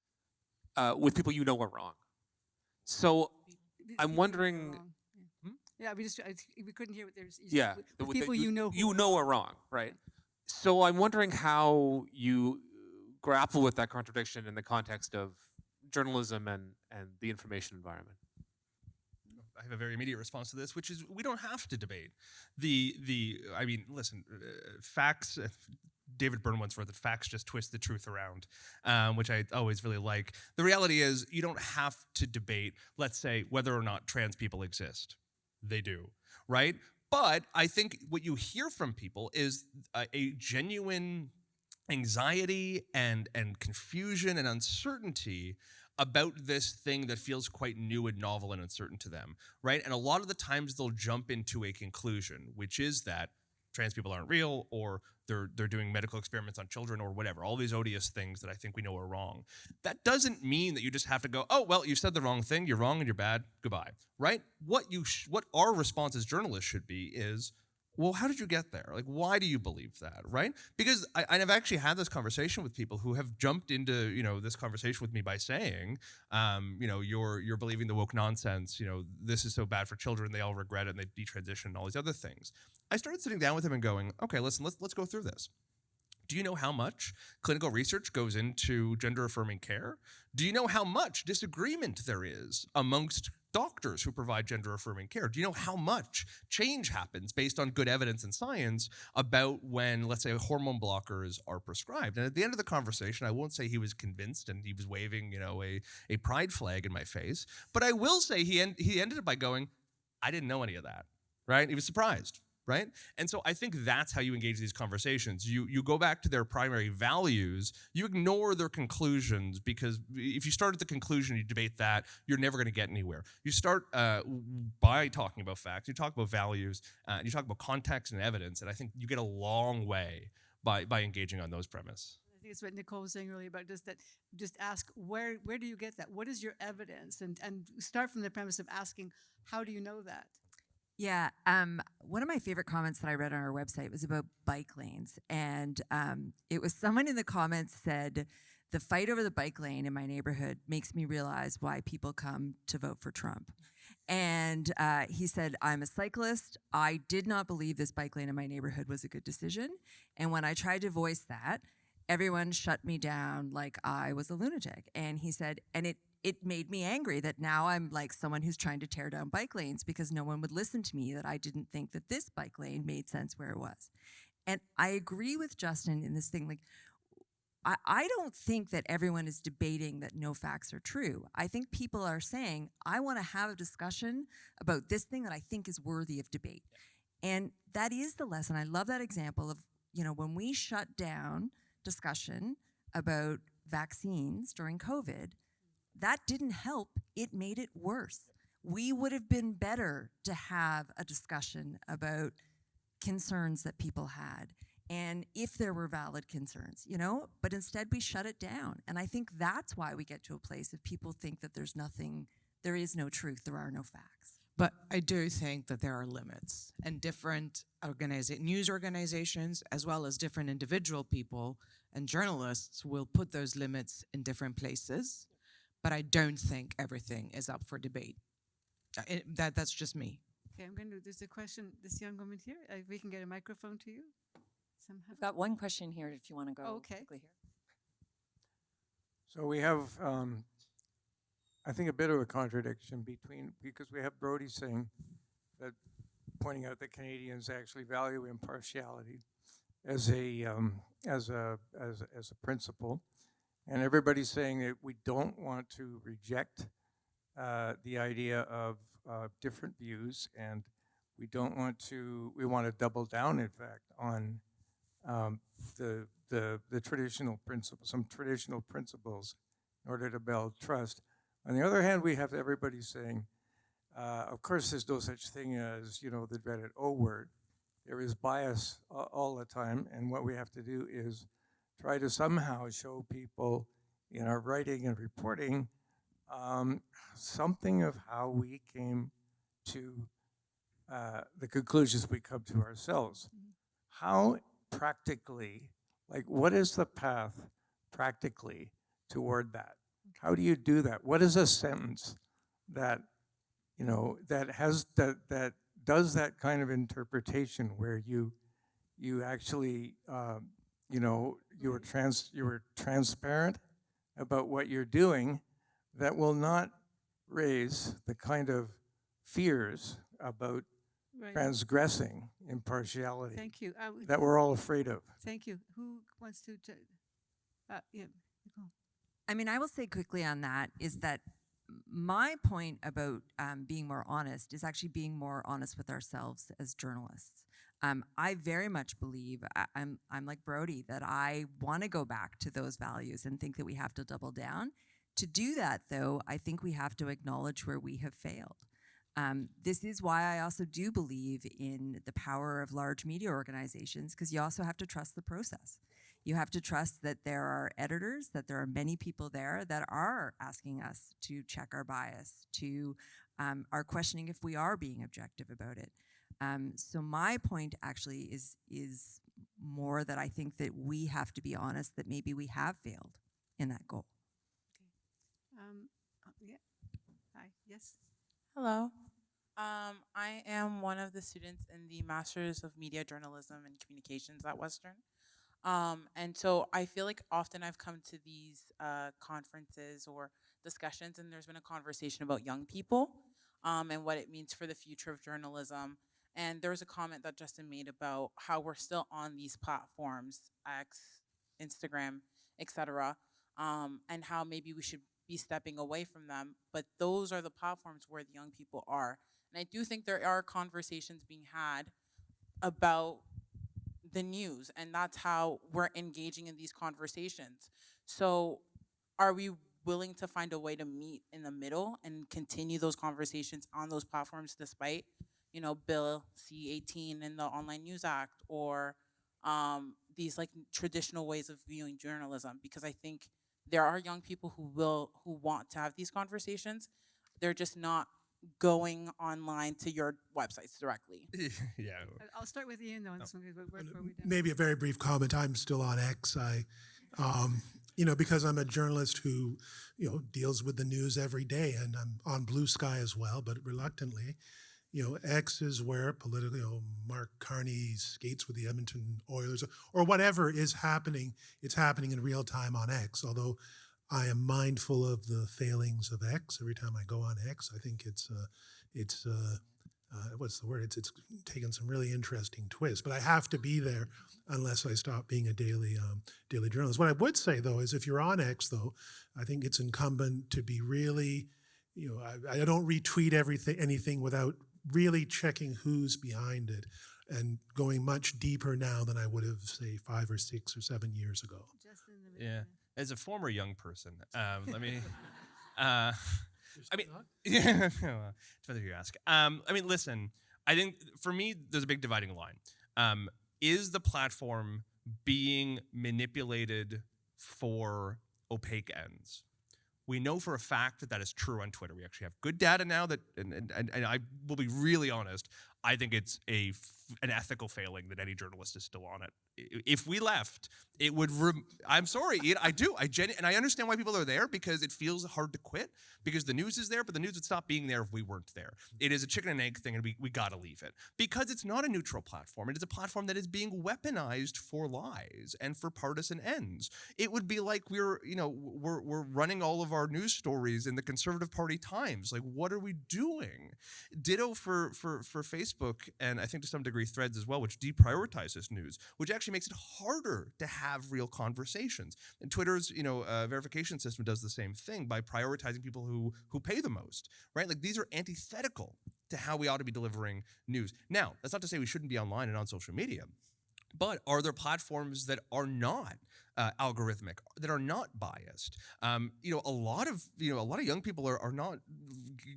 with people you know are wrong. So I'm wondering. Yeah, we couldn't hear what there's. Yeah, with people you know. You know are wrong, right? So I'm wondering how you grapple with that contradiction in the context of journalism and the information environment. I have a very immediate response to this, which is we don't have to debate I mean, listen, facts. David Byrne once wrote that facts just twist the truth around, which I always really like. The reality is you don't have to debate, let's say, whether or not trans people exist. They do, right? But I think what you hear from people is a genuine anxiety and confusion and uncertainty about this thing that feels quite new and novel and uncertain to them, right? And a lot of the times they'll jump into a conclusion, which is that trans people aren't real, or they're doing medical experiments on children, or whatever, all these odious things that I think we know are wrong. That doesn't mean that you just have to go, oh, well, you said the wrong thing, you're wrong and you're bad, goodbye, right? What our response as journalists should be is, well, how did you get there? Like, why do you believe that, right? Because I've actually had this conversation with people who have jumped into, this conversation with me by saying, you're believing the woke nonsense, this is so bad for children, they all regret it, and they detransition and all these other things. I started sitting down with them and going, okay, listen, let's go through this. Do you know how much clinical research goes into gender-affirming care? Do you know how much disagreement there is amongst doctors who provide gender-affirming care? Do you know how much change happens based on good evidence and science about when, let's say, hormone blockers are prescribed? And at the end of the conversation, I won't say he was convinced and he was waving, a pride flag in my face, but I will say he ended it by going, I didn't know any of that, right? He was surprised. Right? And so I think that's how you engage these conversations. You go back to their primary values, you ignore their conclusions, because if you start at the conclusion, you debate that, you're never going to get anywhere. You start by talking about facts, you talk about values, you talk about context and evidence, and I think you get a long way by engaging on those premises. I think it's what Nicole was saying earlier about just ask, where do you get that? What is your evidence? And start from the premise of asking, how do you know that? Yeah, one of my favorite comments that I read on our website was about bike lanes. And it was someone in the comments said, the fight over the bike lane in my neighborhood makes me realize why people come to vote for Trump. And he said, I'm a cyclist. I did not believe this bike lane in my neighborhood was a good decision. And when I tried to voice that, everyone shut me down like I was a lunatic. And he said, and it made me angry that now I'm like someone who's trying to tear down bike lanes because no one would listen to me, that I didn't think that this bike lane made sense where it was. And I agree with Justin in this thing. Like, I don't think that everyone is debating that no facts are true. I think people are saying, I want to have a discussion about this thing that I think is worthy of debate. And that is the lesson. I love that example of, when we shut down discussion about vaccines during COVID, that didn't help. It made it worse. We would have been better to have a discussion about concerns that people had, and if there were valid concerns, but instead we shut it down. And I think that's why we get to a place of people think that there is no truth, there are no facts. But I do think that there are limits, and different news organizations, as well as different individual people and journalists, will put those limits in different places. But I don't think everything is up for debate. That's just me. Okay, there's a question, this young woman here, if we can get a microphone to you somehow. I've got one question here if you want to go quickly here. So we have, I think, a bit of a contradiction because we have Brodie saying that, pointing out that Canadians actually value impartiality as a principle. And everybody's saying that we don't want to reject the idea of different views, and we want to double down, in fact, on the traditional principles, some traditional principles in order to build trust. On the other hand, we have everybody saying Of course, there's no such thing as, the dreaded O word. There is bias all the time, and what we have to do is try to somehow show people in our writing and reporting something of how we came to the conclusions we come to ourselves. How practically, what is the path practically toward that? How do you do that? What is a sentence that that does that kind of interpretation where you actually you were transparent about what you're doing, that will not raise the kind of fears about Right. transgressing impartiality Thank you. that we're all afraid of. Thank you. Who wants to? Yeah, Nicole. I mean, I will say quickly on that is that my point about being more honest is actually being more honest with ourselves as journalists. I very much believe, I'm like Brodie, that I want to go back to those values and think that we have to double down. To do that, though, I think we have to acknowledge where we have failed. This is why I also do believe in the power of large media organizations, because you also have to trust the process. You have to trust that there are editors, that there are many people there that are asking us to check our bias, to are questioning if we are being objective about it. So my point actually is more that I think that we have to be honest that maybe we have failed in that goal. Yeah. Hi. Yes. Hello. I am one of the students in the Masters of Media Journalism and Communications at Western. And so I feel like often I've come to these conferences or discussions and there's been a conversation about young people and what it means for the future of journalism. And there was a comment that Justin made about how we're still on these platforms, X, Instagram, etc., and how maybe we should be stepping away from them. But those are the platforms where the young people are. And I do think there are conversations being had about the news, and that's how we're engaging in these conversations. So are we willing to find a way to meet in the middle and continue those conversations on those platforms despite, Bill C-18 and the Online News Act, or these traditional ways of viewing journalism? Because I think there are young people who want to have these conversations. They're just not going online to your websites directly. Yeah. I'll start with Ian though. On this one, where we done? Maybe a very brief comment. I'm still on X. Because I'm a journalist who, deals with the news every day, and I'm on Blue Sky as well, but reluctantly. X is where Mark Carney skates with the Edmonton Oilers or whatever is happening. It's happening in real time on X. Although I am mindful of the failings of X every time I go on X. I think it's what's the word? It's taken some really interesting twists. But I have to be there unless I stop being a daily journalist. What I would say though is if you're on X though, I think it's incumbent to be really, I don't retweet anything without really checking who's behind it and going much deeper now than I would have, say, 5 or 6 or 7 years ago. Just in the Yeah. As a former young person, let me. I mean, yeah. It's whether you ask. Listen. I think for me, there's a big dividing line. Is the platform being manipulated for opaque ends? We know for a fact that is true on Twitter. We actually have good data now that, and I will be really honest, I think it's an ethical failing that any journalist is still on it. If we left, it would, I'm sorry, I do. And I understand why people are there, because it feels hard to quit, because the news is there, but the news would stop being there if we weren't there. It is a chicken and egg thing, and we gotta leave it. Because it's not a neutral platform. It is a platform that is being weaponized for lies and for partisan ends. It would be like we're running all of our news stories in the Conservative Party Times. Like, what are we doing? Ditto for Facebook, and I think to some degree Threads as well, which deprioritizes news, which actually makes it harder to have real conversations. And Twitter's verification system does the same thing by prioritizing people who pay the most, right? Like, these are antithetical to how we ought to be delivering news. Now, that's not to say we shouldn't be online and on social media, but are there platforms that are not algorithmic, that are not biased. A lot of young people are not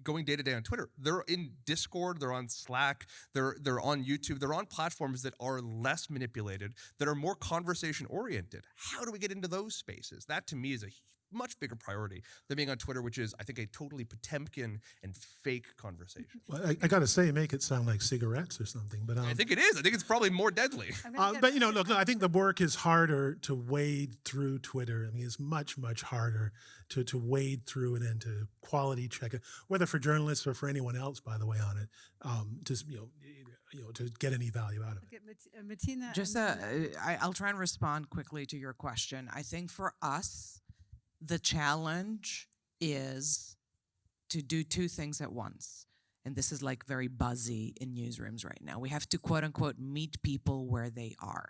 going day to day on Twitter. They're in Discord, they're on Slack, they're on YouTube, they're on platforms that are less manipulated, that are more conversation oriented. How do we get into those spaces? That to me is a much bigger priority than being on Twitter, which is, I think, a totally Potemkin and fake conversation. Well, I got to say, make it sound like cigarettes or something. But I think it is. I think it's probably more deadly. but look, I think the work is harder to wade through Twitter. I mean, it's much, much harder to wade through it and to quality check it, whether for journalists or for anyone else, by the way, on it. To get any value out of it. Okay, Matina. Just I'll try and respond quickly to your question. I think for us, the challenge is to do two things at once. And this is like very buzzy in newsrooms right now. We have to, quote unquote, meet people where they are.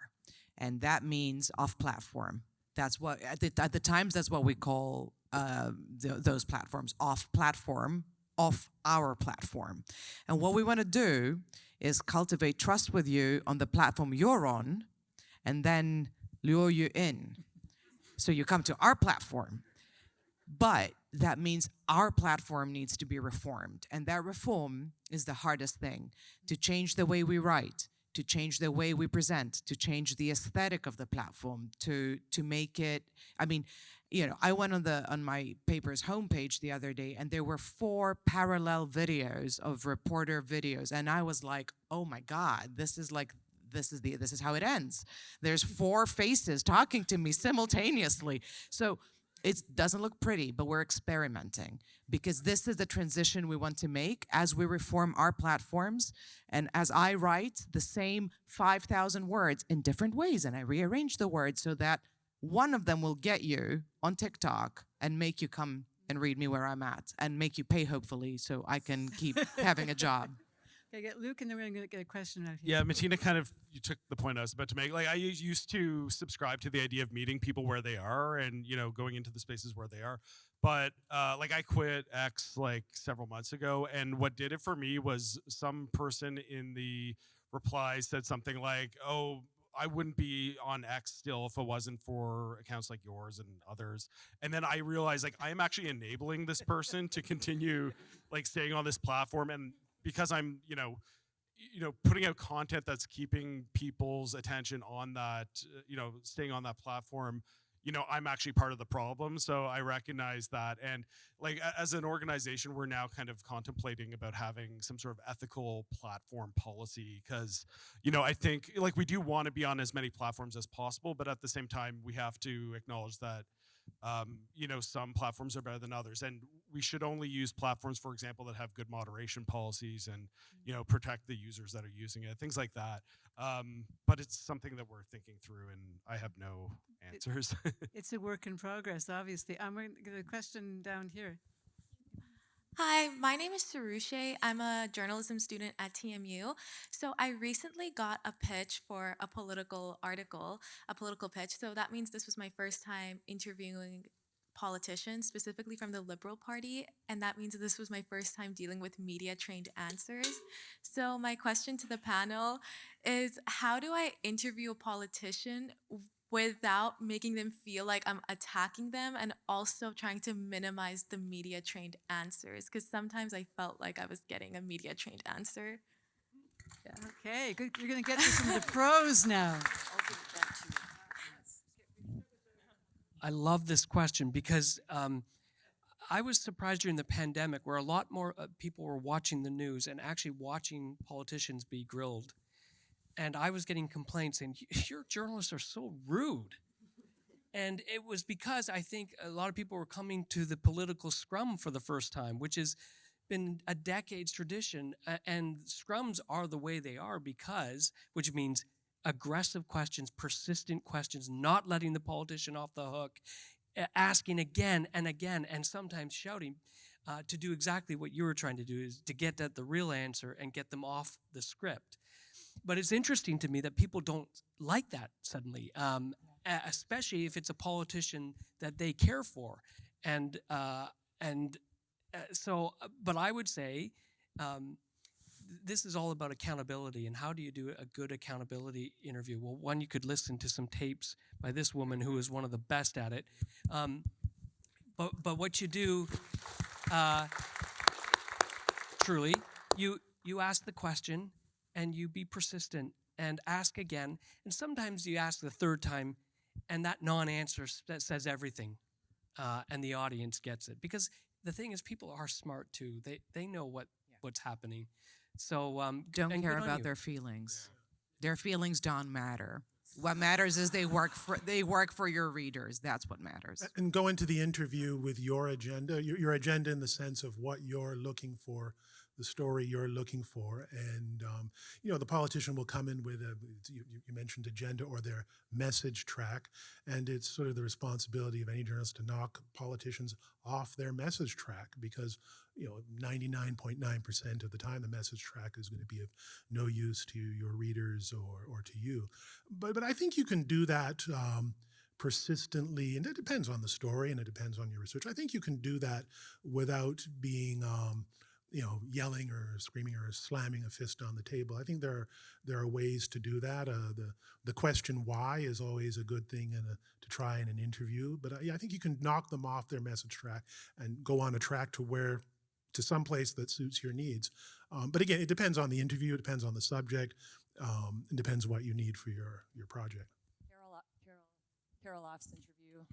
And that means off platform. That's what, at the Times, that's what we call those platforms, off platform, off our platform. And what we want to do is cultivate trust with you on the platform you're on, and then lure you in. So you come to our platform, but that means our platform needs to be reformed. And that reform is the hardest thing, to change the way we write, to change the way we present, to change the aesthetic of the platform, to make it, I went on my paper's homepage the other day, and there were 4 parallel videos of reporter videos. And I was like, oh my God, this is how it ends. There's 4 faces talking to me simultaneously. So it doesn't look pretty, but we're experimenting, because this is the transition we want to make as we reform our platforms. And as I write the same 5,000 words in different ways, and I rearrange the words so that one of them will get you on TikTok and make you come and read me where I'm at, and make you pay, hopefully, so I can keep having a job. Okay, get Luke, and then we're going to get a question out here. Yeah, Matina, you took the point I was about to make. Like, I used to subscribe to the idea of meeting people where they are and, going into the spaces where they are. But, I quit X, several months ago. And what did it for me was some person in the replies said something like, oh, I wouldn't be on X still if it wasn't for accounts like yours and others. And then I realized, I am actually enabling this person to continue, staying on this platform. And because I'm, putting out content that's keeping people's attention on that, staying on that platform, I'm actually part of the problem. So I recognize that. And as an organization, we're now kind of contemplating about having some sort of ethical platform policy, because, I think we do want to be on as many platforms as possible, but at the same time, we have to acknowledge that some platforms are better than others, and we should only use platforms, for example, that have good moderation policies and, protect the users that are using it, things like that. But it's something that we're thinking through, and I have no answers. It's a work in progress, obviously. I'm going to get a question down here. Hi, my name is Sarushe. I'm a journalism student at TMU. So I recently got a pitch for a political article, a political pitch. So that means this was my first time interviewing politicians, specifically from the Liberal Party. And that means this was my first time dealing with media-trained answers. So my question to the panel is, how do I interview a politician without making them feel like I'm attacking them, and also trying to minimize the media-trained answers? Because sometimes I felt like I was getting a media-trained answer. Yeah. Okay, good. You're going to get to some of the pros now. I love this question because I was surprised during the pandemic where a lot more people were watching the news and actually watching politicians be grilled. And I was getting complaints saying, your journalists are so rude. And it was because I think a lot of people were coming to the political scrum for the first time, which has been a decade's tradition. And scrums are the way they are which means aggressive questions, persistent questions, not letting the politician off the hook, asking again and again, and sometimes shouting to do exactly what you were trying to do, is to get at the real answer and get them off the script. But it's interesting to me that people don't like that suddenly, especially if it's a politician that they care for. But I would say this is all about accountability, and how do you do a good accountability interview? Well, one, you could listen to some tapes by this woman who is one of the best at it. But what you do, truly, you ask the question, and you be persistent and ask again. And sometimes you ask the third time, and that non-answer says everything, and the audience gets it. Because the thing is, people are smart too. They know what's happening. So Don't and care good on about you. their feelings. Their feelings don't matter. What matters is they work for your readers. That's what matters. And go into the interview with your agenda, your agenda in the sense of what you're looking for, the story you're looking for. And, the politician will come in with you mentioned agenda or their message track. And it's sort of the responsibility of any journalist to knock politicians off their message track because, 99.9% of the time, the message track is going to be of no use to your readers or to you. But I think you can do that persistently, and it depends on the story and it depends on your research. I think you can do that without being, yelling or screaming or slamming a fist on the table. I think there are ways to do that. The question why is always a good thing to try in an interview. But I think you can knock them off their message track and go on a track to some place that suits your needs. But again, it depends on the interview, it depends on the subject, it depends what you need for your project. Carol Off's interview.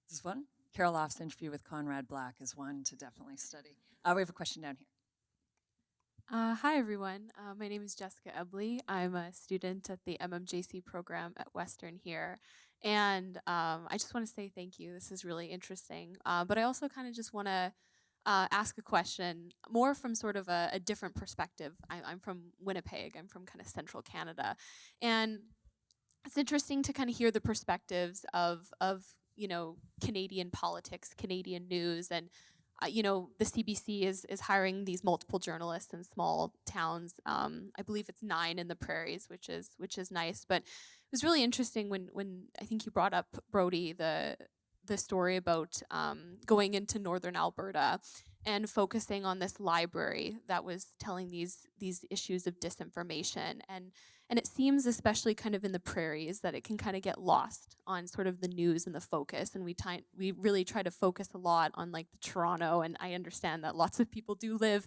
This is one. Carol Off's interview with Conrad Black is one to definitely study. We have a question down here. Hi, everyone. My name is Jessica Ebley. I'm a student at the MMJC program at Western here. And I just want to say thank you. This is really interesting. But I also kind of just want to ask a question more from sort of a different perspective. I'm from Winnipeg. I'm from kind of central Canada. And it's interesting to kind of hear the perspectives of Canadian politics, Canadian news, and the CBC is hiring these multiple journalists in small towns. I believe it's 9 in the prairies, which is nice. But it was really interesting when I think you brought up, Brodie, the story about going into northern Alberta and focusing on this library that was telling these issues of disinformation. And it seems, especially kind of in the prairies, that it can kind of get lost on sort of the news and the focus. And we really try to focus a lot on like the Toronto, and I understand that lots of people do live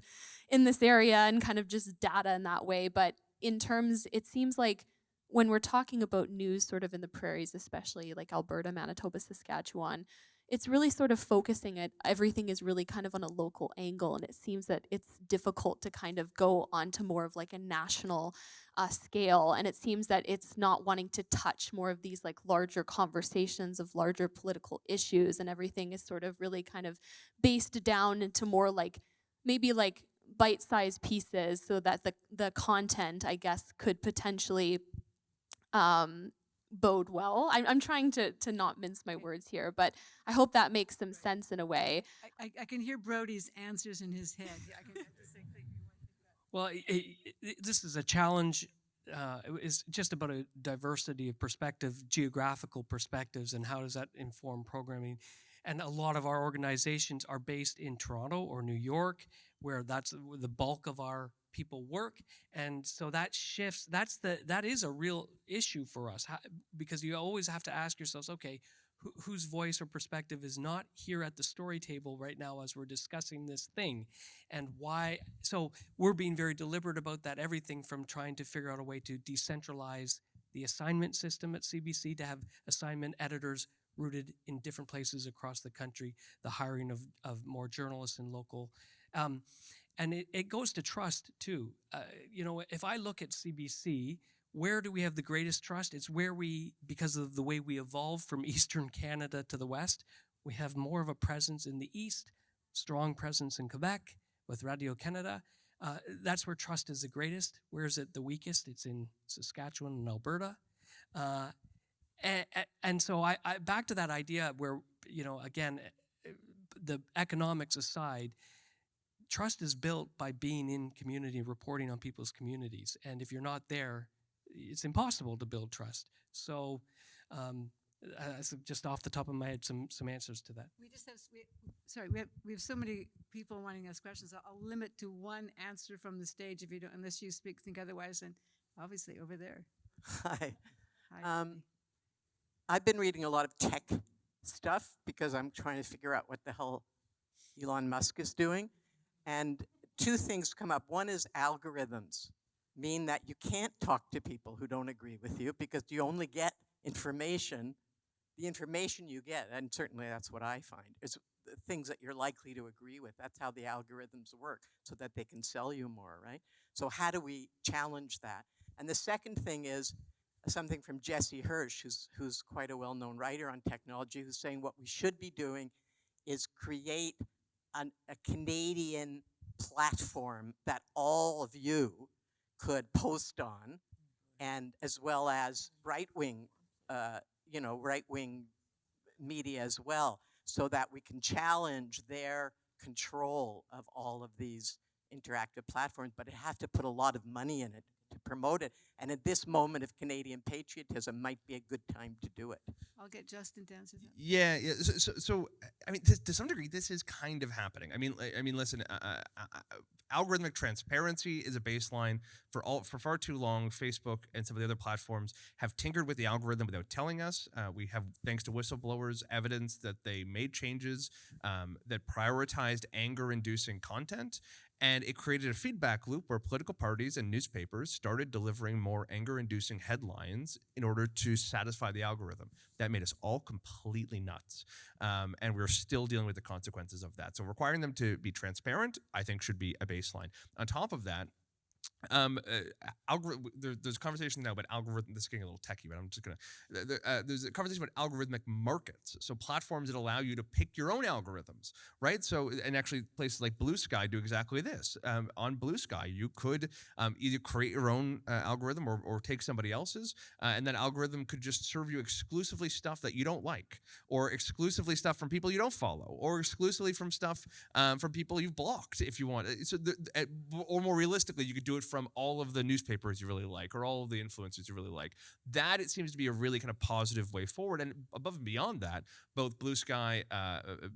in this area and kind of just data in that way. But in terms, it seems like when we're talking about news sort of in the prairies, especially like Alberta, Manitoba, Saskatchewan, it's really sort of focusing it, everything is really kind of on a local angle, and it seems that it's difficult to kind of go onto more of like a national scale, and it seems that it's not wanting to touch more of these like larger conversations of larger political issues, and everything is sort of really kind of based down into more like maybe like bite-sized pieces so that the content, I guess, could potentially bode well. I'm trying to not mince my words here, but I hope that makes some sense in a way. I can hear Brodie's answers in his head. I can have the same thing. Well, this is a challenge. It's just about a diversity of perspective, geographical perspectives, and how does that inform programming. And a lot of our organizations are based in Toronto or New York, where that's the bulk of our people work. And so that shifts. That is a real issue for us, because you always have to ask yourselves, okay, whose voice or perspective is not here at the story table right now as we're discussing this thing, and why? So we're being very deliberate about that, everything from trying to figure out a way to decentralize the assignment system at CBC, to have assignment editors rooted in different places across the country, the hiring of more journalists in local. And it goes to trust too. If I look at CBC, where do we have the greatest trust? It's where because of the way we evolved from Eastern Canada to the West, we have more of a presence in the East, strong presence in Quebec with Radio Canada. That's where trust is the greatest. Where is it the weakest? It's in Saskatchewan and Alberta. And so I back to that idea where, again, the economics aside, trust is built by being in community, reporting on people's communities. And if you're not there, it's impossible to build trust. So just off the top of my head, some answers to that. We just have, we have so many people wanting to ask questions. I'll limit to one answer from the stage if you don't, unless you think otherwise. And obviously over there. Hi. Hi. I've been reading a lot of tech stuff because I'm trying to figure out what the hell Elon Musk is doing. And two things come up. One is algorithms mean that you can't talk to people who don't agree with you because you only get information, the information you get, and certainly that's what I find, is the things that you're likely to agree with. That's how the algorithms work, so that they can sell you more, right? So how do we challenge that? And the second thing is something from Jesse Hirsch, who's quite a well-known writer on technology, who's saying what we should be doing is create a Canadian platform that all of you could post on, and as well as right-wing, right-wing media as well, so that we can challenge their control of all of these interactive platforms, but it has to put a lot of money in it to promote it. And at this moment of Canadian patriotism might be a good time to do it. I'll get Justin to answer that. Yeah. So I mean, to some degree, this is kind of happening. I mean, listen. Algorithmic transparency is a baseline for far too long. Facebook and some of the other platforms have tinkered with the algorithm without telling us. We have, thanks to whistleblowers, evidence that they made changes that prioritized anger-inducing content. And it created a feedback loop where political parties and newspapers started delivering more anger-inducing headlines in order to satisfy the algorithm. That made us all completely nuts. And we're still dealing with the consequences of that. So requiring them to be transparent, I think, should be a baseline. On top of that, there's a conversation now about algorithm. This is getting a little techie, but I'm just gonna. There's a conversation about algorithmic markets. So platforms that allow you to pick your own algorithms, right? So, and actually, places like Blue Sky do exactly this. On Blue Sky, you could either create your own algorithm or take somebody else's, and that algorithm could just serve you exclusively stuff that you don't like, or exclusively stuff from people you don't follow, or exclusively from stuff from people you've blocked if you want. So, or more realistically, you could do it from all of the newspapers you really like, or all of the influencers you really like. That, it seems to be a really kind of positive way forward. And above and beyond that, both Blue Sky,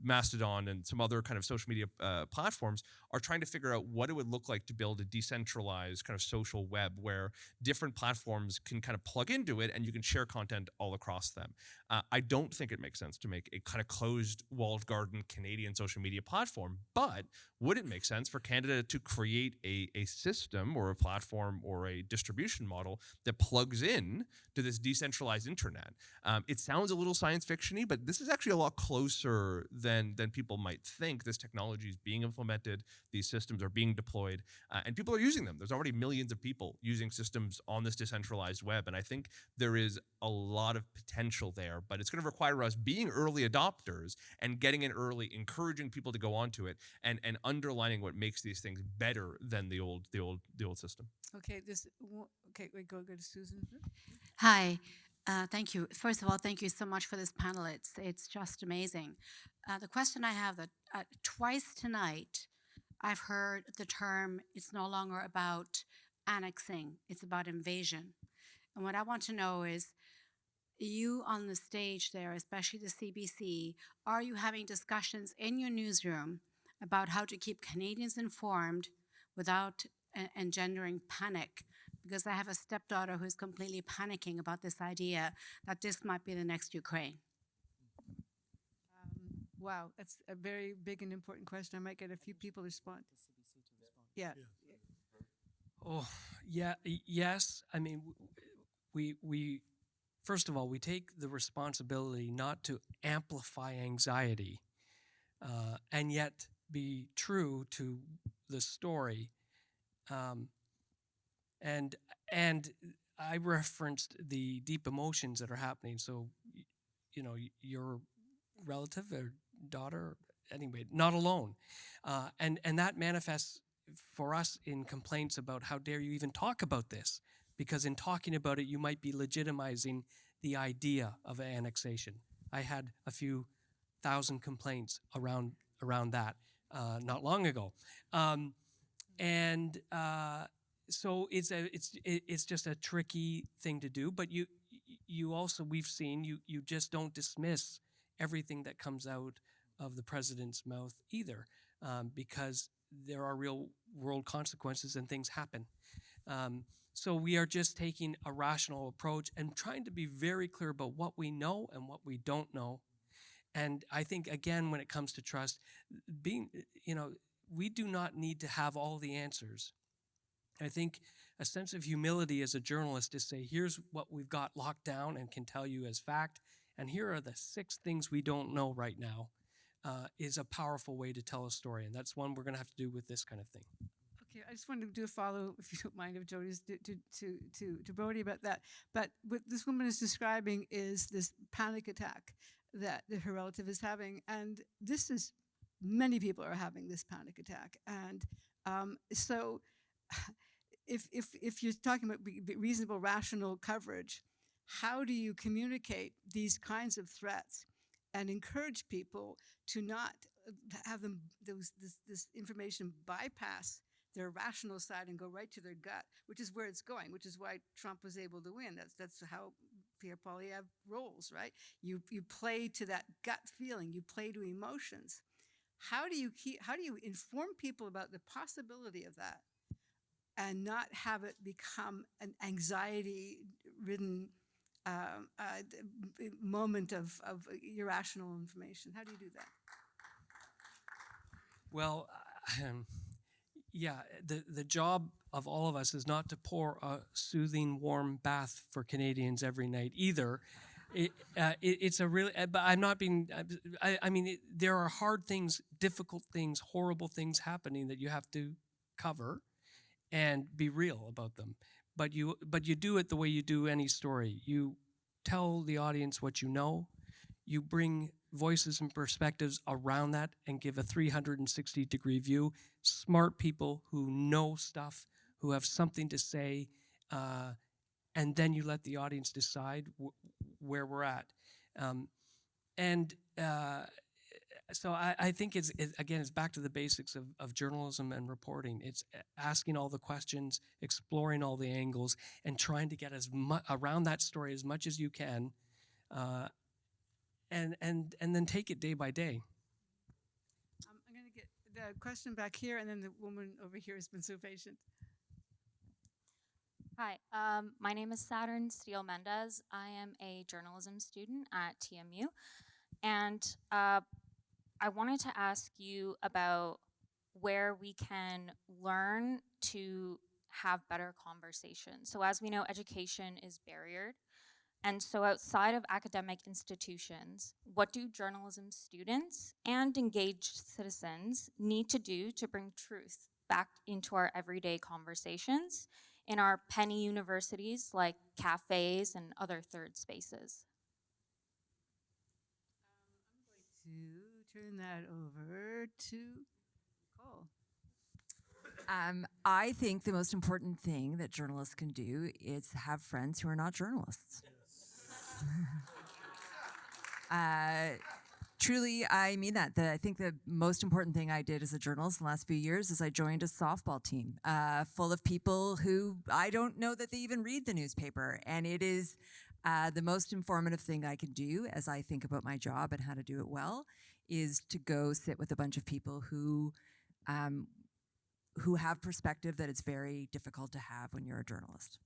Mastodon, and some other kind of social media platforms are trying to figure out what it would look like to build a decentralized kind of social web where different platforms can kind of plug into it and you can share content all across them. I don't think it makes sense to make a kind of closed walled garden Canadian social media platform, but would it make sense for Canada to create a system or a platform or a distribution model that plugs in to this decentralized internet? It sounds a little science fiction-y, but this is actually a lot closer than people might think. This technology is being implemented, these systems are being deployed, and people are using them. There's already millions of people using systems on this decentralized web, and I think there is a lot of potential there, but it's going to require us being early adopters and getting in early, encouraging people to go onto it, and underlining what makes these things better than the old system. Okay, wait, go to Susan. Hi, thank you. First of all, thank you so much for this panel. It's just amazing. The question I have, that twice tonight I've heard the term, it's no longer about annexing, it's about invasion. And what I want to know is, you on the stage there, especially the CBC, are you having discussions in your newsroom about how to keep Canadians informed without engendering panic? Because I have a stepdaughter who's completely panicking about this idea that this might be the next Ukraine. Wow, that's a very big and important question. I might get a few people to respond. Yeah. Oh, yeah, yes. I mean, we first of all, we take the responsibility not to amplify anxiety, and yet be true to the story. And I referenced the deep emotions that are happening. So, your relative or daughter, anyway, not alone. And that manifests for us in complaints about how dare you even talk about this, because in talking about it, you might be legitimizing the idea of annexation. I had a few thousand complaints around that not long ago. So it's just a tricky thing to do, but you also, we've seen, you just don't dismiss everything that comes out of the president's mouth either, because there are real world consequences and things happen. So we are just taking a rational approach and trying to be very clear about what we know and what we don't know. And I think, again, when it comes to trust, being, we do not need to have all the answers. I think a sense of humility as a journalist to say, here's what we've got locked down and can tell you as fact, and here are the 6 things we don't know right now, is a powerful way to tell a story. And that's one we're going to have to do with this kind of thing. Okay, I just wanted to do a follow, if you don't mind, of Jody's to Brodie about that. But what this woman is describing is this panic attack that her relative is having, and this is many people are having this panic attack, and so if you're talking about reasonable, rational coverage, how do you communicate these kinds of threats and encourage people to not have them this information bypass their rational side and go right to their gut, which is where it's going, which is why Trump was able to win. That's how Pierre Poilievre rolls, right? You play to that gut feeling, you play to emotions. How do you inform people about the possibility of that and not have it become an anxiety-ridden moment of irrational information? How do you do that? Well, yeah, the job of all of us is not to pour a soothing, warm bath for Canadians every night either. It's a really, but I'm not being, I mean, there are hard things, difficult things, horrible things happening that you have to cover and be real about them. But you do it the way you do any story. You tell the audience what you know. You bring voices and perspectives around that and give a 360-degree view. Smart people who know stuff, who have something to say, and then you let the audience decide where we're at. So I think it's back to the basics of journalism and reporting. It's asking all the questions, exploring all the angles, and trying to get as much around that story as much as you can, and then take it day by day. I'm going to get the question back here, and then the woman over here has been so patient. Hi, my name is Saturn Steele Mendez. I am a journalism student at TMU, and I wanted to ask you about where we can learn to have better conversations. So as we know, education is barriered. And so outside of academic institutions, what do journalism students and engaged citizens need to do to bring truth back into our everyday conversations in our penny universities like cafes and other third spaces? I'm going to turn that over to Nicole. I think the most important thing that journalists can do is have friends who are not journalists. Truly, I mean that. I think the most important thing I did as a journalist in the last few years is I joined a softball team full of people who I don't know that they even read the newspaper. And it is the most informative thing I can do as I think about my job and how to do it well is to go sit with a bunch of people who have perspective that it's very difficult to have when you're a journalist.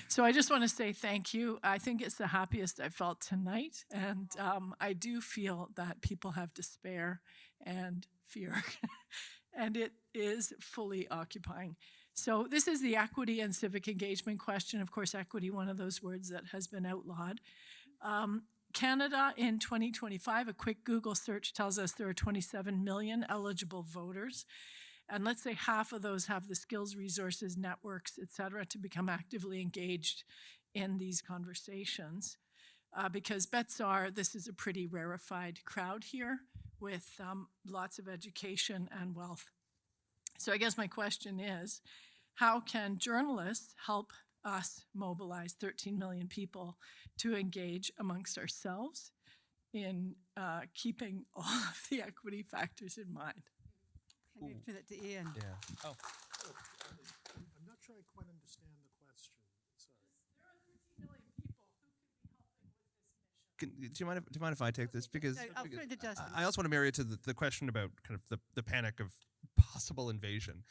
So I just want to say thank you. I think it's the happiest I felt tonight. And I do feel that people have despair and fear. And it is fully occupying. So this is the equity and civic engagement question. Of course, equity, one of those words that has been outlawed. Canada in 2025, a quick Google search tells us there are 27 million eligible voters. And let's say half of those have the skills, resources, networks, et cetera, to become actively engaged in these conversations. Because bets are this is a pretty rarefied crowd here with lots of education and wealth. So I guess my question is, how can journalists help us mobilize 13 million people to engage amongst ourselves in keeping all of the equity factors in mind. I'm going to turn that to Ian. Yeah. Oh. I'm not sure I quite understand the question. Sorry. There are 13 million people who could be helping with this mission. Do you mind if I take this? Because I'll turn it to Justin. I also want to marry it to the question about kind of the panic of possible invasion.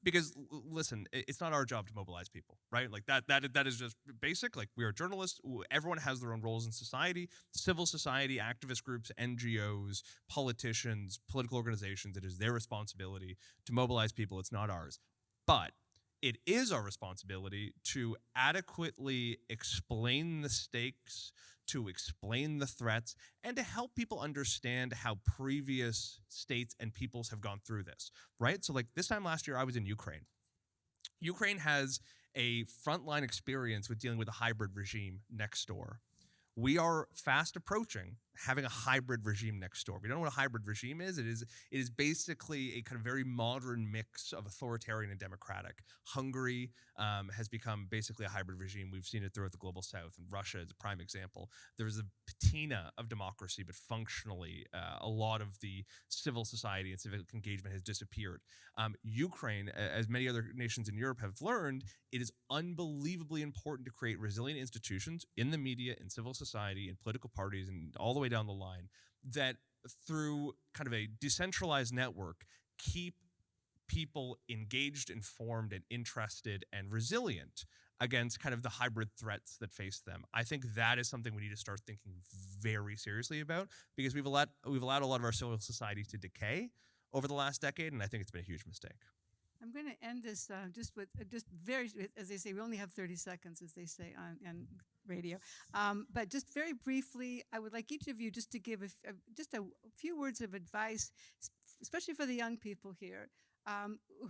Because listen, it's not our job to mobilize people, right? Like that is just basic. Like, we are journalists. Everyone has their own roles in society. Civil society, activist groups, NGOs, politicians, political organizations. It is their responsibility to mobilize people. It's not ours. But it is our responsibility to adequately explain the stakes, to explain the threats, and to help people understand how previous states and peoples have gone through this, right? So like this time last year, I was in Ukraine. Ukraine has a frontline experience with dealing with a hybrid regime next door. We are fast approaching having a hybrid regime next door. We don't know what a hybrid regime is. It is basically a kind of very modern mix of authoritarian and democratic. Hungary has become basically a hybrid regime. We've seen it throughout the global south, and Russia is a prime example. There's a patina of democracy, but functionally a lot of the civil society and civic engagement has disappeared. Ukraine, as many other nations in Europe have learned, it is unbelievably important to create resilient institutions in the media, in civil society, in political parties, and all the way down the line, that through kind of a decentralized network keep people engaged, informed, and interested and resilient against kind of the hybrid threats that face them. I think that is something we need to start thinking very seriously about, because we've allowed a lot of our civil society to decay over the last decade, and I think it's been a huge mistake. I'm going to end this just very, as they say, we only have 30 seconds, as they say on radio. But just very briefly, I would like each of you just to give just a few words of advice, especially for the young people here,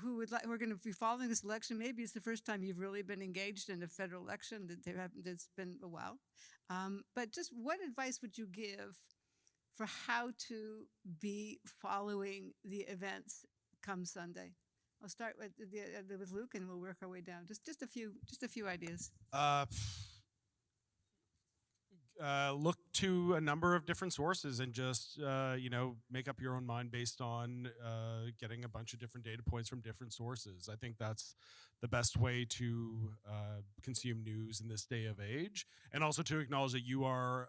who are going to be following this election. Maybe it's the first time you've really been engaged in a federal election. It's been a while. But just what advice would you give for how to be following the events come Sunday? I'll start with Luke, and we'll work our way down. Just a few ideas. Look to a number of different sources and just make up your own mind based on getting a bunch of different data points from different sources. I think that's the best way to consume news in this day of age, and also to acknowledge that you are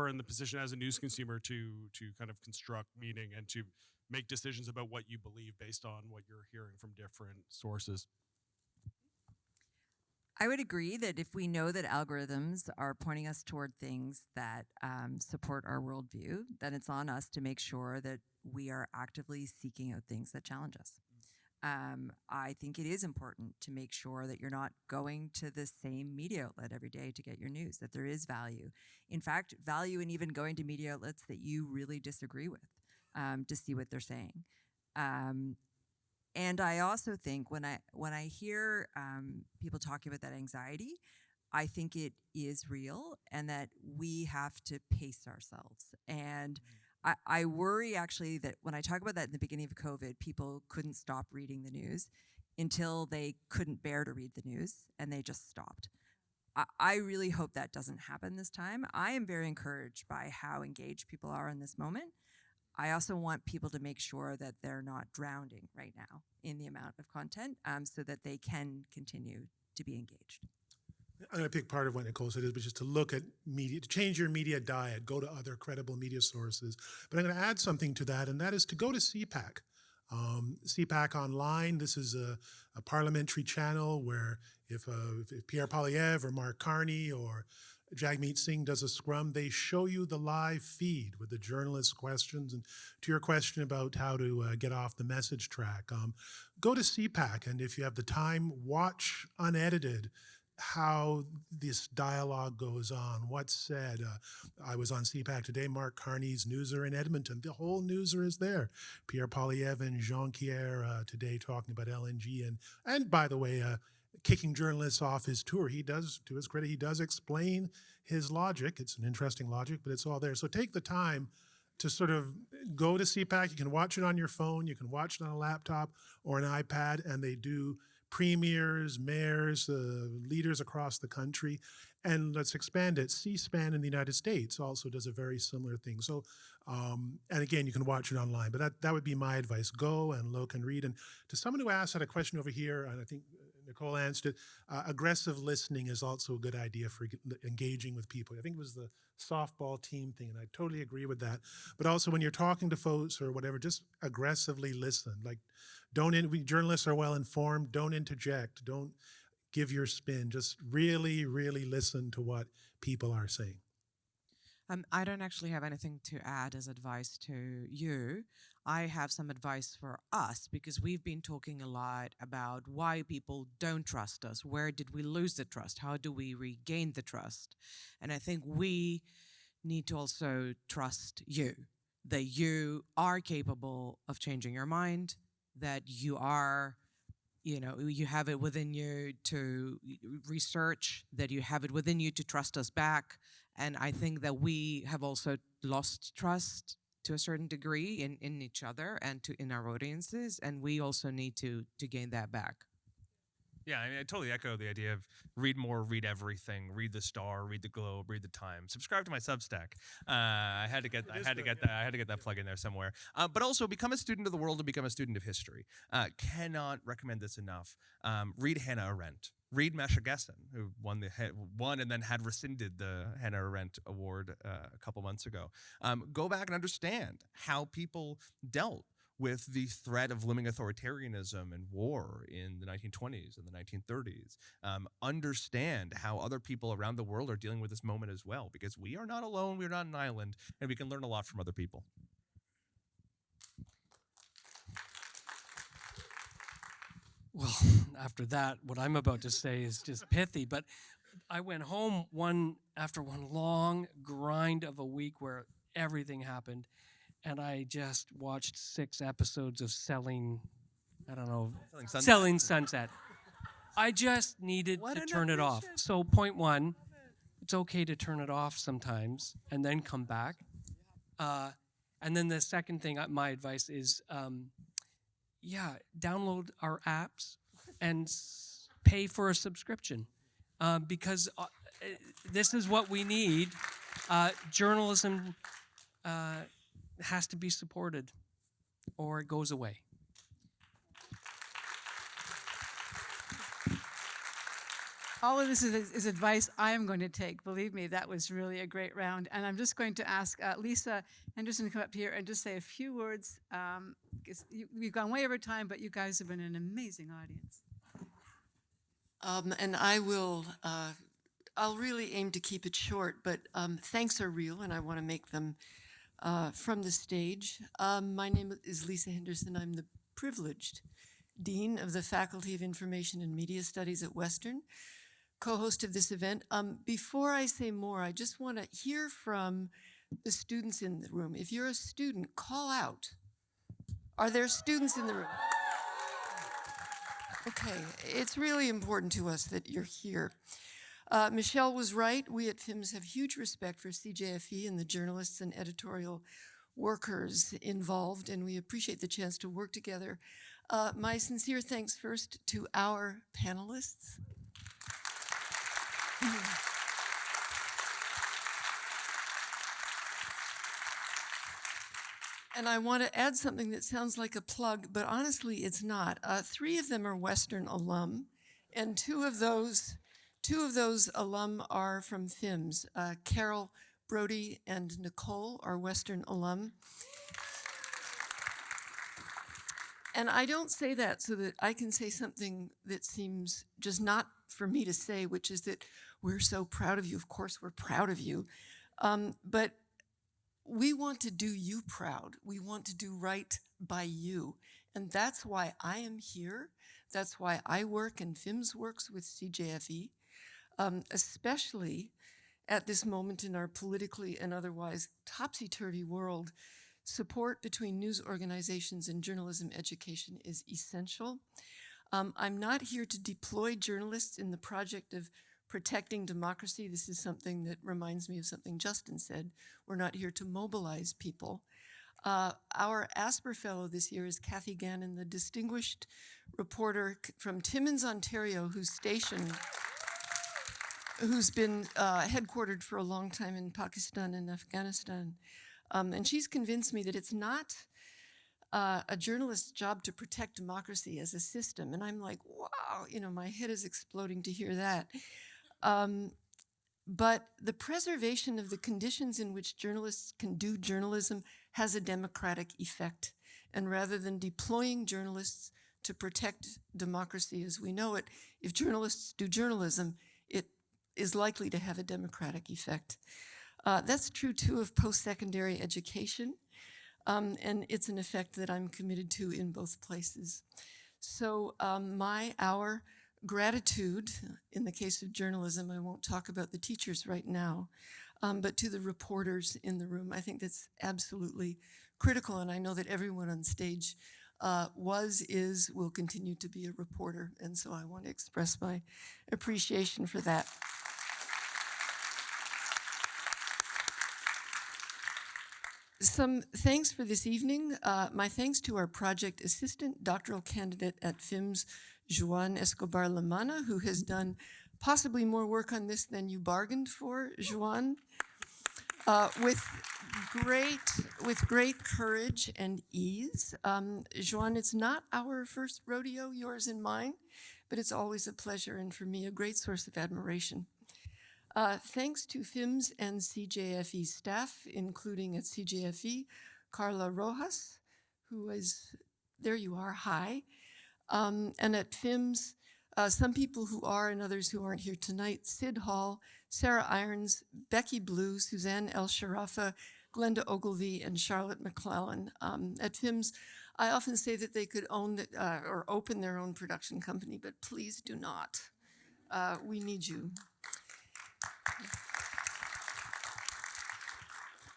in the position as a news consumer to kind of construct meaning and to make decisions about what you believe based on what you're hearing from different sources. I would agree that if we know that algorithms are pointing us toward things that support our worldview, then it's on us to make sure that we are actively seeking out things that challenge us. I think it is important to make sure that you're not going to the same media outlet every day to get your news, that there is value. In fact, value in even going to media outlets that you really disagree with to see what they're saying. And I also think when I hear people talking about that anxiety, I think it is real, and that we have to pace ourselves. And I worry actually that when I talk about that in the beginning of COVID, people couldn't stop reading the news until they couldn't bear to read the news, and they just stopped. I really hope that doesn't happen this time. I am very encouraged by how engaged people are in this moment. I also want people to make sure that they're not drowning right now in the amount of content so that they can continue to be engaged. I'm going to pick part of what Nicole said, which is to look at media, to change your media diet, go to other credible media sources. But I'm going to add something to that, and that is to go to CPAC. CPAC Online, this is a parliamentary channel where if Pierre Poilievre or Mark Carney or Jagmeet Singh does a scrum, they show you the live feed with the journalists' questions. And to your question about how to get off the message track, go to CPAC, and if you have the time, watch unedited how this dialogue goes on, what's said. I was on CPAC today, Mark Carney's newser in Edmonton. The whole newser is there. Pierre Poilievre and Jean-Pierre today talking about LNG. And by the way, kicking journalists off his tour. He does, to his credit, he does explain his logic. It's an interesting logic, but it's all there. So take the time to sort of go to CPAC. You can watch it on your phone. You can watch it on a laptop or an iPad, and they do premiers, mayors, leaders across the country. And let's expand it. C-SPAN in the United States also does a very similar thing. So, and again, you can watch it online, but that would be my advice. Go and look and read. And to someone who asked, had a question over here, and I think Nicole answered it, aggressive listening is also a good idea for engaging with people. I think it was the softball team thing, and I totally agree with that. But also when you're talking to folks or whatever, just aggressively listen. Like, journalists are well informed, don't interject, don't give your spin, just really, really listen to what people are saying. I don't actually have anything to add as advice to you. I have some advice for us because we've been talking a lot about why people don't trust us. Where did we lose the trust? How do we regain the trust? And I think we need to also trust you, that you are capable of changing your mind, that you are, you have it within you to research, that you have it within you to trust us back. And I think that we have also lost trust to a certain degree in each other and in our audiences, and we also need to gain that back. Yeah, I totally echo the idea of read more, read everything, read the Star, read the Globe, read the Times. Subscribe to my Substack. I had to get that plug in there somewhere. But also become a student of the world and become a student of history. Cannot recommend this enough. Read Hannah Arendt. Read Mesha Gessen, who won and then had rescinded the Hannah Arendt Award a couple months ago. Go back and understand how people dealt with the threat of looming authoritarianism and war in the 1920s and the 1930s. Understand how other people around the world are dealing with this moment as well, because we are not alone, we are not an island, and we can learn a lot from other people. Well, after that, what I'm about to say is just pithy, but I went home after one long grind of a week where everything happened, and I just watched 6 episodes of Selling Sunset. I just needed to turn it off. So point 1, it's okay to turn it off sometimes and then come back. And then the second thing, my advice is, download our apps and pay for a subscription because this is what we need. Journalism has to be supported or it goes away. All of this is advice I am going to take. Believe me, that was really a great round. And I'm just going to ask Lisa Henderson to come up here and just say a few words. We've gone way over time, but you guys have been an amazing audience. And I'll really aim to keep it short, but thanks are real, and I want to make them from the stage. My name is Lisa Henderson. I'm the privileged Dean of the Faculty of Information and Media Studies at Western, co-host of this event. Before I say more, I just want to hear from the students in the room. If you're a student, call out. Are there students in the room? Okay, it's really important to us that you're here. Michelle was right. We at FIMS have huge respect for CJFE and the journalists and editorial workers involved, and we appreciate the chance to work together. My sincere thanks first to our panelists. And I want to add something that sounds like a plug, but honestly, it's not. 3 of them are Western alum, and two of those alum are from FIMS. Carol, Brodie, and Nicole are Western alum. And I don't say that so that I can say something that seems just not for me to say, which is that we're so proud of you. Of course, we're proud of you. But we want to do you proud. We want to do right by you. And that's why I am here. That's why I work and FIMS works with CJFE, especially at this moment in our politically and otherwise topsy-turvy world. Support between news organizations and journalism education is essential. I'm not here to deploy journalists in the project of protecting democracy. This is something that reminds me of something Justin said. We're not here to mobilize people. Our Asper Fellow this year is Kathy Gannon, the distinguished reporter from Timmins, Ontario, who's been headquartered for a long time in Pakistan and Afghanistan. And she's convinced me that it's not a journalist's job to protect democracy as a system. And I'm like, wow, my head is exploding to hear that. But the preservation of the conditions in which journalists can do journalism has a democratic effect. And rather than deploying journalists to protect democracy as we know it, if journalists do journalism, it is likely to have a democratic effect. That's true too of post-secondary education. And it's an effect that I'm committed to in both places. So our gratitude, in the case of journalism, I won't talk about the teachers right now, but to the reporters in the room, I think that's absolutely critical. And I know that everyone on stage will continue to be a reporter. And so I want to express my appreciation for that. Some thanks for this evening. My thanks to our project assistant, doctoral candidate at FIMS, Joan Escobar Lamana, who has done possibly more work on this than you bargained for, Joan, with great courage and ease. Joan, it's not our first rodeo, yours and mine, but it's always a pleasure and for me a great source of admiration. Thanks to FIMS and CJFE staff, including at CJFE, Carla Rojas, who is, there you are, hi. And at FIMS, some people who are and others who aren't here tonight, Sid Hall, Sarah Irons, Becky Blue, Suzanne El Sharafa, Glenda Ogilvie, and Charlotte McClellan. At FIMS, I often say that they could own or open their own production company, but please do not. We need you.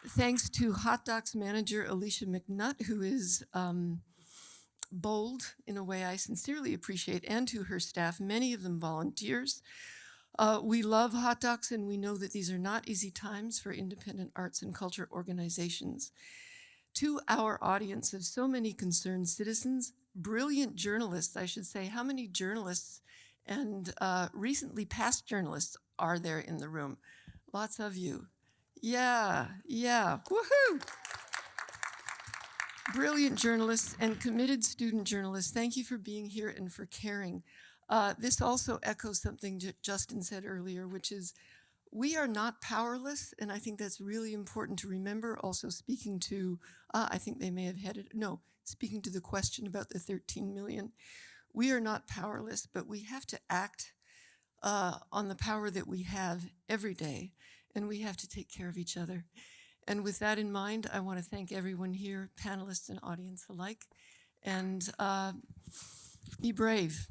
Thanks to Hot Docs manager Alicia McNutt, who is bold in a way I sincerely appreciate, and to her staff, many of them volunteers. We love Hot Docs, and we know that these are not easy times for independent arts and culture organizations. To our audience of so many concerned citizens, brilliant journalists, I should say, how many journalists and recently past journalists are there in the room? Lots of you. Yeah, woohoo! Brilliant journalists and committed student journalists, thank you for being here and for caring. This also echoes something Justin said earlier, which is we are not powerless, and I think that's really important to remember. Also speaking to, I think they may have speaking to the question about the 13 million. We are not powerless, but we have to act on the power that we have every day, and we have to take care of each other. And with that in mind, I want to thank everyone here, panelists and audience alike, and be brave.